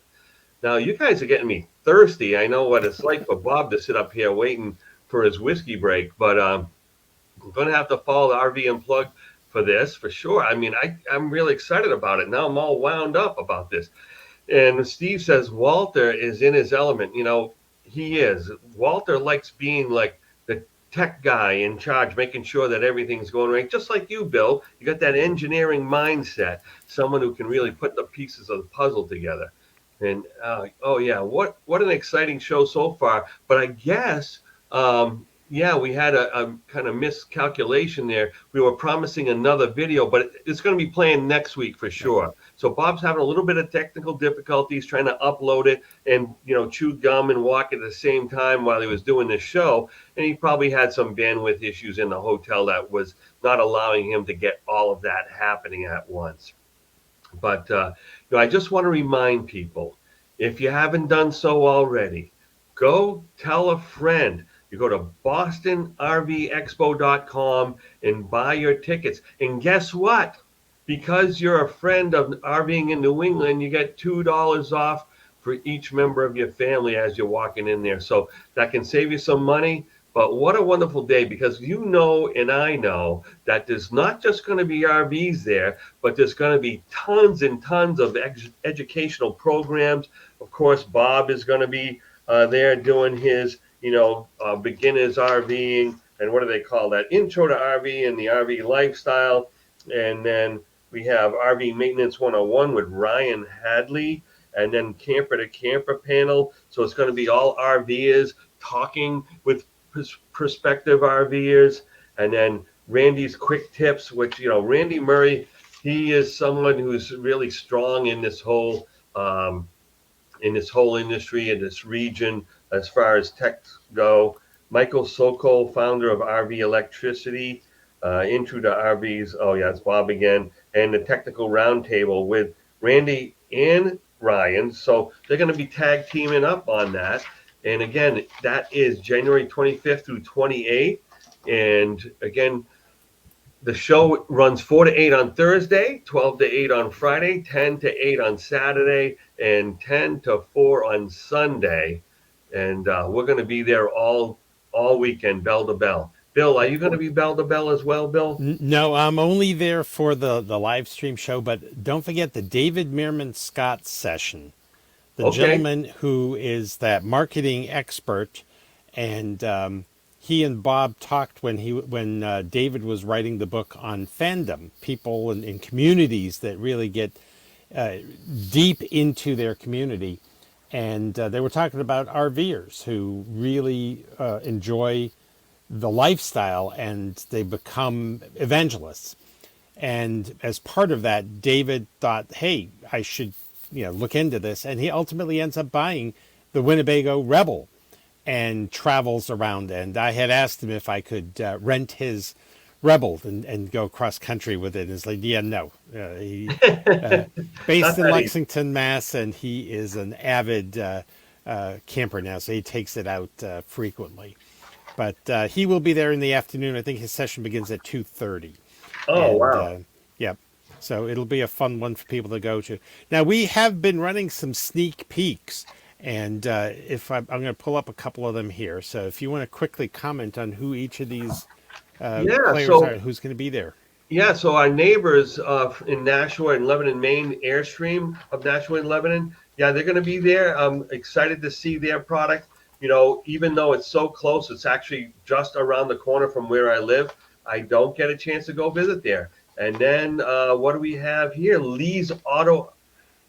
B: Now, you guys are getting me thirsty. I know what it's like for Bob to sit up here waiting for his whiskey break, but I'm going to have to follow the RV Unplugged for this, for sure. I mean, I'm really excited about it. Now I'm all wound up about this. And Steve says Walter is in his element. You know, he is. Walter likes being like the tech guy in charge, making sure that everything's going right. Just like you, Bill. You got that engineering mindset, someone who can really put the pieces of the puzzle together. And oh yeah, what an exciting show so far. But I guess yeah, we had a kind of miscalculation there. We were promising another video, but it's going to be playing next week for sure. So Bob's having a little bit of technical difficulties trying to upload it and, you know, chew gum and walk at the same time while he was doing this show. And he probably had some bandwidth issues in the hotel that was not allowing him to get all of that happening at once. But you know, I just want to remind people, if you haven't done so already, go tell a friend. You go to bostonrvexpo.com and buy your tickets. And guess what? Because you're a friend of RVing in New England, you get $2 off for each member of your family as you're walking in there. So that can save you some money. But what a wonderful day, because you know and I know that there's not just going to be RVs there, but there's going to be tons and tons of educational programs. Of course, Bob is going to be there doing his, you know, beginners RVing, and what do they call that? Intro to RV and the RV lifestyle. And then we have RV Maintenance 101 with Ryan Hadley, and then Camper to Camper panel. So it's going to be all RVers talking with prospective RVers. And then Randy's quick tips, which, you know, Randy Murray, he is someone who's really strong in this whole industry, in this region, as far as techs go. Michael Sokol, founder of RV Electricity, Intro to RVs. Oh yeah, it's Bob again. And the technical roundtable with Randy and Ryan. So they're going to be tag teaming up on that. And again, that is January 25th through 28th. And again, the show runs 4 to 8 on Thursday, 12 to 8 on Friday, 10 to 8 on Saturday, and 10 to 4 on Sunday. And we're going to be there all weekend, bell to bell. Bill, are you going to be bell to bell as well, Bill?
E: No, I'm only there for the live stream show, but don't forget the David Meerman Scott session. The gentleman who is that marketing expert, and he and Bob talked when David was writing the book on fandom, people in communities that really get deep into their community. And they were talking about RVers who really enjoy the lifestyle, and they become evangelists. And as part of that, David thought, hey, I should look into this. And he ultimately ends up buying the Winnebago Rebel and travels around. And I had asked him if I could rent his Rebel and go cross country with it. And it's like, yeah, no. Based in Lexington, Mass, and he is an avid camper now, so he takes it out frequently. But he will be there in the afternoon. I think his session begins at 2:30.
B: Oh, wow.
E: Yep. So it'll be a fun one for people to go to. Now, we have been running some sneak peeks, and if I'm going to pull up a couple of them here. So if you want to quickly comment on who each of these players are, who's going to be there.
B: Yeah, so our neighbors in Nashua and Lebanon, Maine, Airstream of Nashua and Lebanon, yeah, they're going to be there. I'm excited to see their product. Even though it's so close, it's actually just around the corner from where I live. I don't get a chance to go visit there. And then what do we have here? Lee's Auto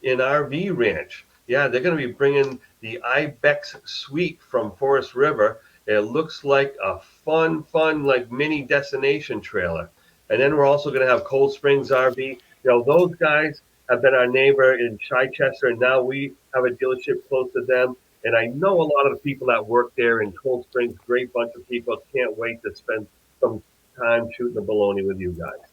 B: in RV Ranch. Yeah, they're going to be bringing the Ibex Suite from Forest River. It looks like a fun, like mini destination trailer. And then we're also going to have Cold Springs RV. Those guys have been our neighbor in Chichester, and now we have a dealership close to them. And I know a lot of the people that work there in Cold Springs, great bunch of people. Can't wait to spend some time shooting the baloney with you guys.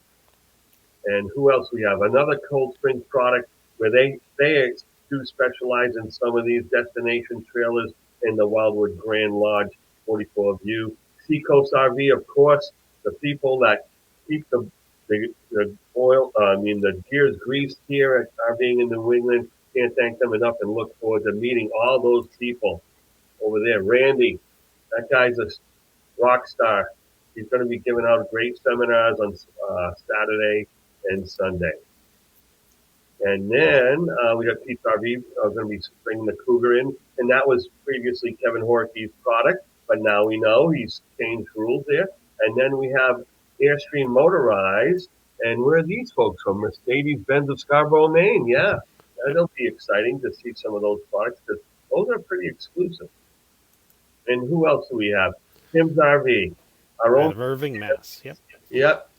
B: And who else we have? Another Cold Springs product where they do specialize in some of these destination trailers in the Wildwood Grand Lodge 44 View. Seacoast RV, of course, the people that keep the oil, the gears greased here at RVing in New England. Can't thank them enough and look forward to meeting all those people over there. Randy, that guy's a rock star. He's going to be giving out great seminars on Saturday and Sunday. And then we got Pete's RV going to be bringing the Cougar in. And that was previously Kevin Horkey's product, but now we know he's changed rules there. And then we have Airstream Motorized. And where are these folks from? Mercedes-Benz of Scarborough, Maine. Yeah, that'll be exciting to see some of those products because those are pretty exclusive. And who else do we have? Tim's RV. Our own
E: RVing, Mass. Yep.
B: Yep.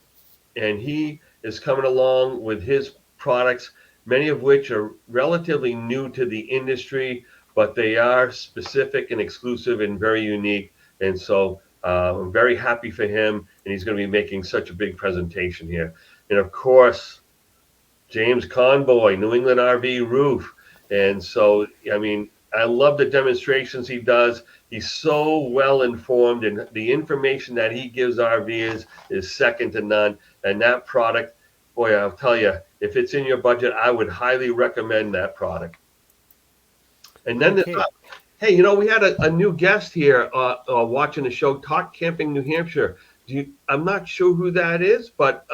B: And he is coming along with his products, many of which are relatively new to the industry, but they are specific and exclusive and very unique. And so I'm very happy for him, and he's going to be making such a big presentation here. And of course, James Conboy, New England RV Roof. And so, I love the demonstrations he does. He's so well informed, and the information that he gives RVers is second to none. And that product, boy, I'll tell you, if it's in your budget, I would highly recommend that product. And then, hey, we had a new guest here watching the show, Talk Camping New Hampshire. I'm not sure who that is, but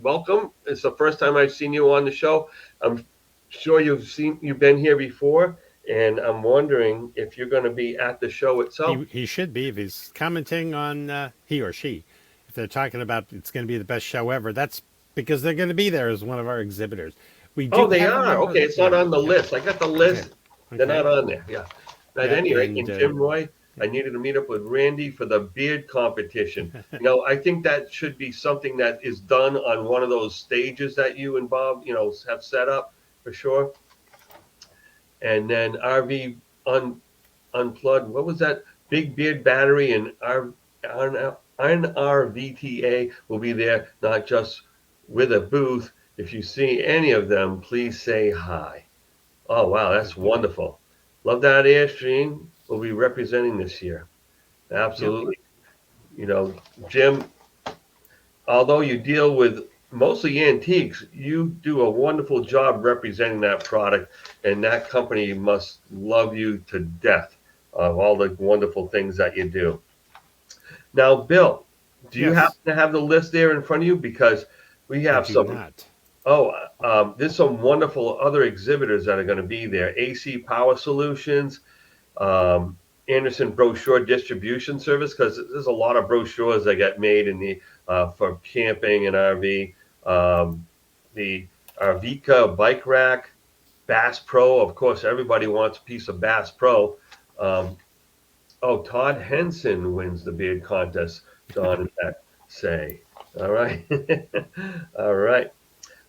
B: welcome. It's the first time I've seen you on the show. I'm sure you've been here before. And I'm wondering if you're going to be at the show itself.
E: He should be if he's commenting on he or she. If they're talking about it's going to be the best show ever, that's because they're going to be there as one of our exhibitors.
B: They are. Okay, it's not on the list. I got the list. Okay. They're not on there. Yeah. At any rate, and Jim Roy, I needed to meet up with Randy for the beard competition. I think that should be something that is done on one of those stages that you involved, have set up for sure. And then RV Unplugged. What was that? Big Beard Battery and NRVTA will be there, not just with a booth. If you see any of them, please say hi. Oh, wow, that's wonderful. Love that Airstream will be representing this year. Absolutely. Jim, although you deal with mostly antiques, you do a wonderful job representing that product, and that company must love you to death of all the wonderful things that you do. Now, Bill, do you happen to have the list there in front of you? Because we have there's some wonderful other exhibitors that are going to be there. AC Power Solutions, Anderson Brochure Distribution Service, because there's a lot of brochures that get made in the for camping and RV. The Arvika Bike Rack, Bass Pro. Of course, everybody wants a piece of Bass Pro. Todd Henson wins the beard contest, Don and Beck say. All right. All right.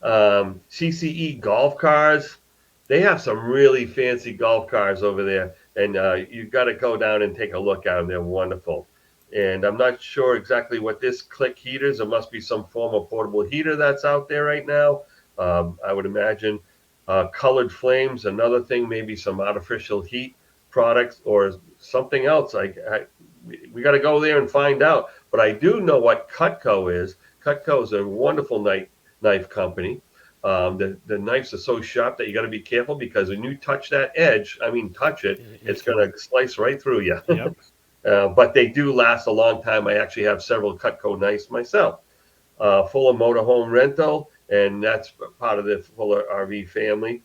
B: CCE golf cars. They have some really fancy golf cars over there. and you got to go down and take a look at them. They're wonderful. And I'm not sure exactly what this click heater is. There must be some form of portable heater that's out there right now. I would imagine colored flames, another thing, maybe some artificial heat products or something else. We got to go there and find out. But I do know what Cutco is. Cutco is a wonderful knife company. The knives are so sharp that you got to be careful, because when you touch that edge, I mean, touch it, it's going to slice right through you.
E: Yep.
B: But they do last a long time. I actually have several Cutco knives myself. Fuller Motorhome Rental, and that's part of the Fuller RV family.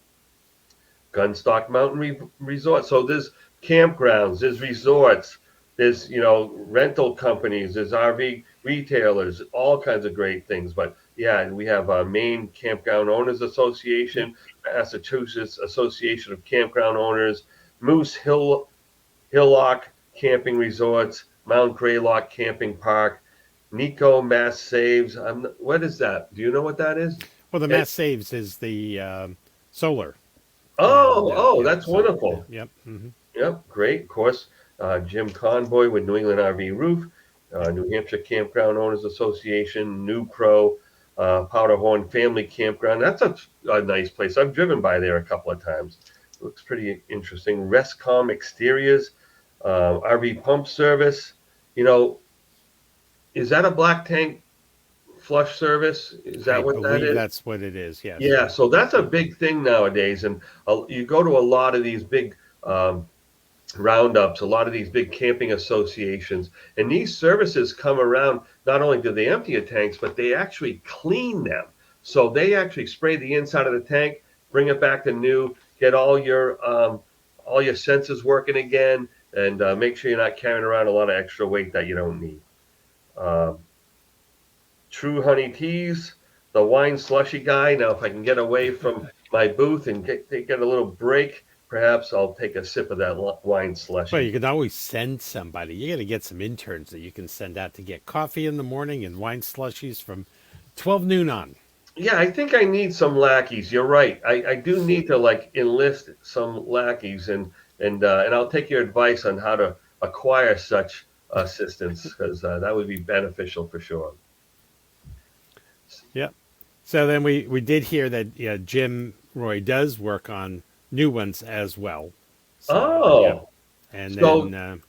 B: Gunstock Mountain Resort. So there's campgrounds, there's resorts, there's rental companies, there's RV retailers, all kinds of great things. But yeah, and we have a Maine Campground Owners Association, Massachusetts Association of Campground Owners, Moose Hillock Camping Resorts, Mount Greylock Camping Park, Nico Mass Saves. What is that? Do you know what that is?
E: Well, the Mass Saves is the solar.
B: That's wonderful.
E: Yep. Mm-hmm.
B: Yep, great. Of course, Jim Conboy with New England RV Roof, New Hampshire Campground Owners Association, New Pro, Powderhorn Family Campground. That's a nice place. I've driven by there a couple of times. It looks pretty interesting. Rescom Exteriors, RV Pump Service. Is that a black tank flush service? Is that what that is?
E: That's what it is. Yes.
B: Yeah. So that's a big thing nowadays, and you go to a lot of these big roundups, a lot of these big camping associations, and these services come around. Not only do they empty your tanks, but they actually clean them. So they actually spray the inside of the tank, bring it back to new, get all your sensors working again, and make sure you're not carrying around a lot of extra weight that you don't need. True Honey Teas, the wine slushy guy. Now, if I can get away from my booth and get a little break, perhaps I'll take a sip of that wine slushy.
E: Well, you can always send somebody. You got to get some interns that you can send out to get coffee in the morning and wine slushies from 12 noon on.
B: Yeah, I think I need some lackeys. You're right. I do need to enlist some lackeys, and I'll take your advice on how to acquire such assistance, because that would be beneficial for sure.
E: Yep. So then we did hear that Jim Roy does work on new ones as well. So, yeah. And then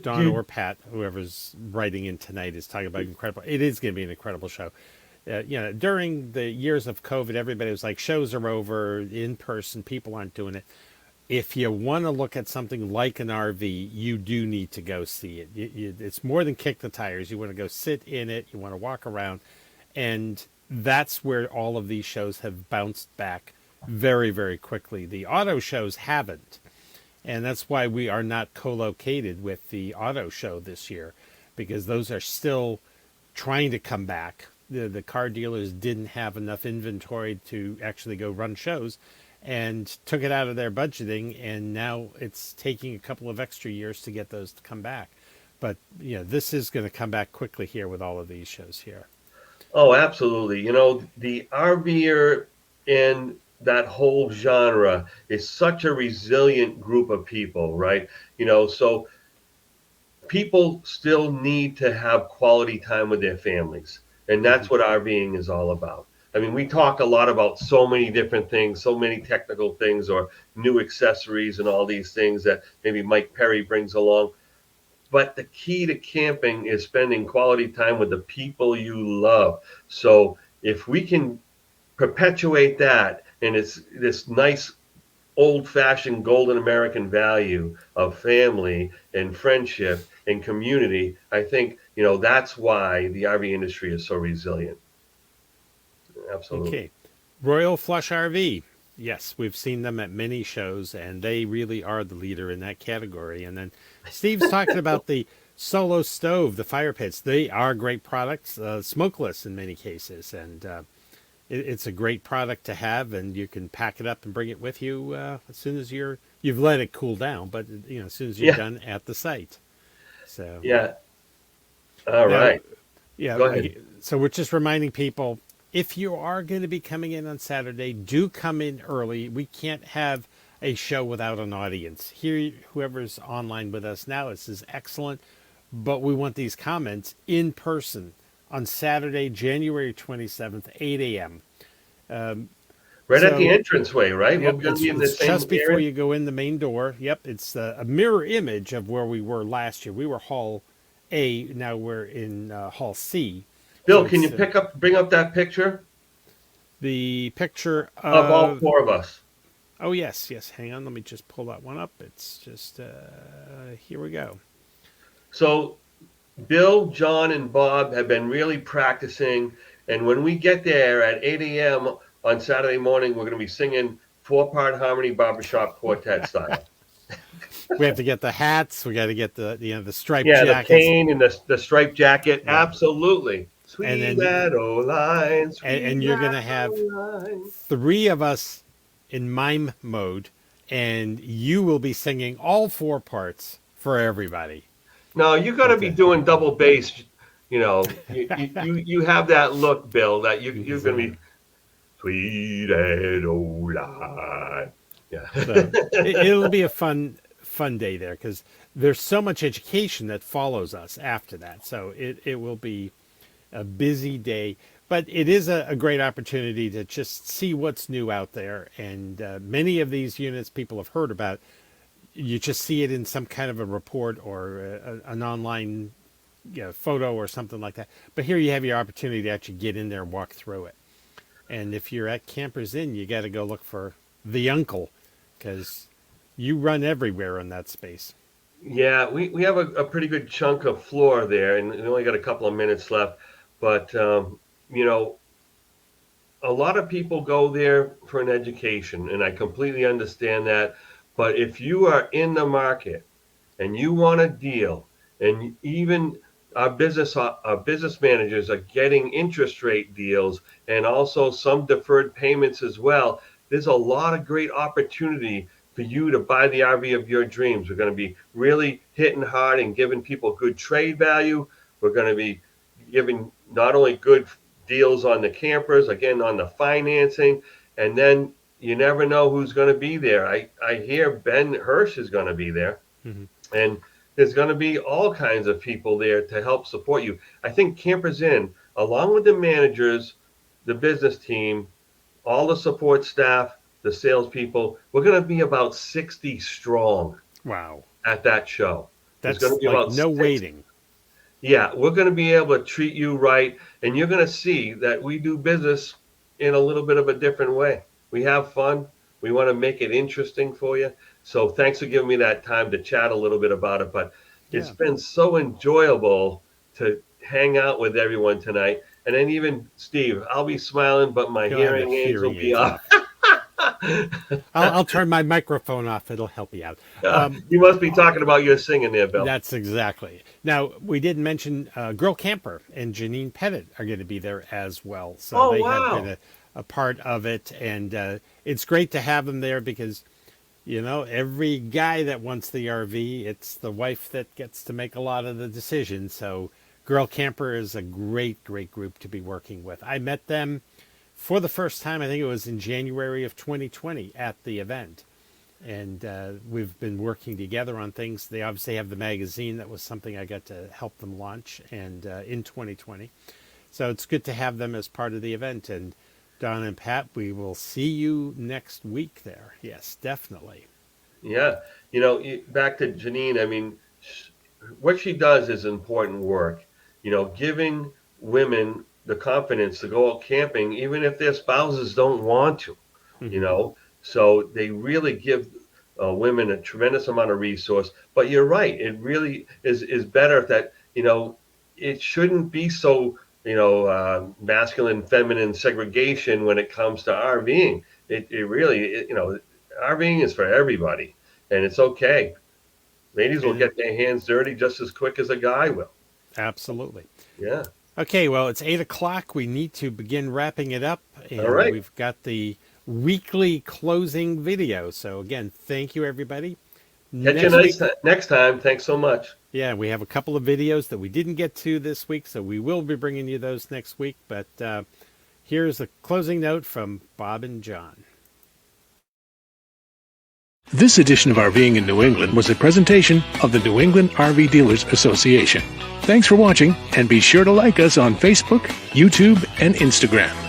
E: Don or Pat, whoever's writing in tonight, is talking about incredible. It is going to be an incredible show. During the years of COVID, everybody was like, shows are over, in person, people aren't doing it. If you want to look at something like an RV, you do need to go see it. It's more than kick the tires. You want to go sit in it. You want to walk around. And that's where all of these shows have bounced back very, very quickly. The auto shows haven't. And that's why we are not co-located with the auto show this year, because those are still trying to come back. The car dealers didn't have enough inventory to actually go run shows and took it out of their budgeting, and now it's taking a couple of extra years to get those to come back. But this is going to come back quickly here with all of these shows here.
B: Oh, absolutely. The RVer and that whole genre is such a resilient group of people, right? So people still need to have quality time with their families. And that's what RVing is all about. I mean, we talk a lot about so many different things, so many technical things, or new accessories and all these things that maybe Mike Perry brings along. But the key to camping is spending quality time with the people you love. So if we can perpetuate that, and it's this nice old-fashioned golden American value of family and friendship and community, I think, that's why the RV industry is so resilient. Absolutely.
E: Okay. Royal Flush RV. Yes, we've seen them at many shows, and they really are the leader in that category. And then Steve's talking about the Solo Stove, the fire pits. They are great products, smokeless in many cases, and it's a great product to have, and you can pack it up and bring it with you as soon as you've let it cool down, but as soon as you're done at the site. So
B: yeah. All right.
E: Yeah.
B: Go ahead.
E: So we're just reminding people, if you are going to be coming in on Saturday, do come in early. We can't have a show without an audience. Here, whoever's online with us now, this is excellent, but we want these comments in person on Saturday, January 27th, 8 a.m.
B: Right at the
E: So,
B: entranceway, right? We're
E: yep,
B: going to be in the
E: it's
B: same
E: just before
B: area.
E: you go in the main door. Yep, it's a mirror image of where we were last year. We were Hall A, now we're in Hall C. So
B: Bill, can you
E: it's
B: bring up that picture
E: the picture
B: of all
E: of.
B: four of us?
E: Oh, yes, yes. Hang on, let me just pull that one up. It's just, here we go.
B: So Bill, John, and Bob have been really practicing, and when we get there at 8 a.m. on Saturday morning, we're going to be singing four-part harmony barbershop quartet style.
E: We have to get the hats. We got to get the striped
B: Yeah, the
E: jackets.
B: cane and the striped jacket,
E: Yeah.
B: absolutely.
E: And
B: Sweet
E: then,
B: Adeline, sweet
E: and you're going to have
B: Adeline.
E: 3 of us in mime mode, and you will be singing all 4 parts for everybody.
B: No, you got to be doing double bass. You know, you have that look, Bill. That you're going to be sweet Adeline. Yeah.
E: So it'll be a fun day there because there's so much education that follows us after that. So it will be a busy day, but it is a great opportunity to just see what's new out there. And many of these units people have heard about. You just see it in some kind of a report or an online photo or something like that. But here you have your opportunity to actually get in there and walk through it. And if you're at Campers Inn, you got to go look for the uncle because you run everywhere in that space.
B: Yeah, we have a pretty good chunk of floor there, and we only got a couple of minutes left. But you know, a lot of people go there for an education, and I completely understand that. But if you are in the market and you want a deal, and even our business managers are getting interest rate deals and also some deferred payments as well, there's a lot of great opportunity for you to buy the RV of your dreams. We're going to be really hitting hard and giving people good trade value. We're going to be giving not only good deals on the campers, again on the financing, and then you never know who's going to be there. I hear Ben Hirsch is going to be there, and there's going to be all kinds of people there to help support you. I think Campers Inn, along with the managers, the business team, all the support staff, the salespeople, we're going to be about 60 strong.
E: Wow.
B: At that show. There's
E: That's
B: going to be
E: like
B: about
E: no
B: 6.
E: waiting.
B: Yeah, we're going to be able to treat you right, and you're going to see that we do business in a little bit of a different way. We have fun. We want to make it interesting for you. So thanks for giving me that time to chat a little bit about it. But it's been so enjoyable to hang out with everyone tonight. And then even Steve, I'll be smiling, but my hearing aids will be off.
E: I'll turn my microphone off. It'll help you out.
B: You must be talking about your singing there, Bill.
E: That's exactly. Now, we did mention Girl Camper and Janine Pettit are going to be there as well. So they have been a part of it. And it's great to have them there because, you know, every guy that wants the RV, it's the wife that gets to make a lot of the decisions. So Girl Camper is a great, great group to be working with. I met them for the first time, I think it was in January of 2020 at the event. And we've been working together on things. They obviously have the magazine. That was something I got to help them launch and in 2020. So it's good to have them as part of the event. And Don and Pat, we will see you next week there. Yes, definitely.
B: Yeah. You know, back to Janine, I mean, what she does is important work. You know, giving women the confidence to go out camping, even if their spouses don't want to, you know. So they really give women a tremendous amount of resource. But you're right; it really is better that, you know, it shouldn't be so, you know, masculine feminine segregation when it comes to RVing. It really, you know, RVing is for everybody, and it's okay. Ladies will get their hands dirty just as quick as a guy will.
E: Absolutely.
B: Yeah.
E: Okay, well, it's 8:00. We need to begin wrapping it up. And
B: all right.
E: We've got the weekly closing video. So, again, thank you, everybody.
B: Catch you next time. Thanks so much.
E: Yeah, we have a couple of videos that we didn't get to this week, so we will be bringing you those next week. But here's a closing note from Bob and John.
A: This edition of RVing in New England was a presentation of the New England RV Dealers Association. Thanks for watching, and be sure to like us on Facebook, YouTube, and Instagram.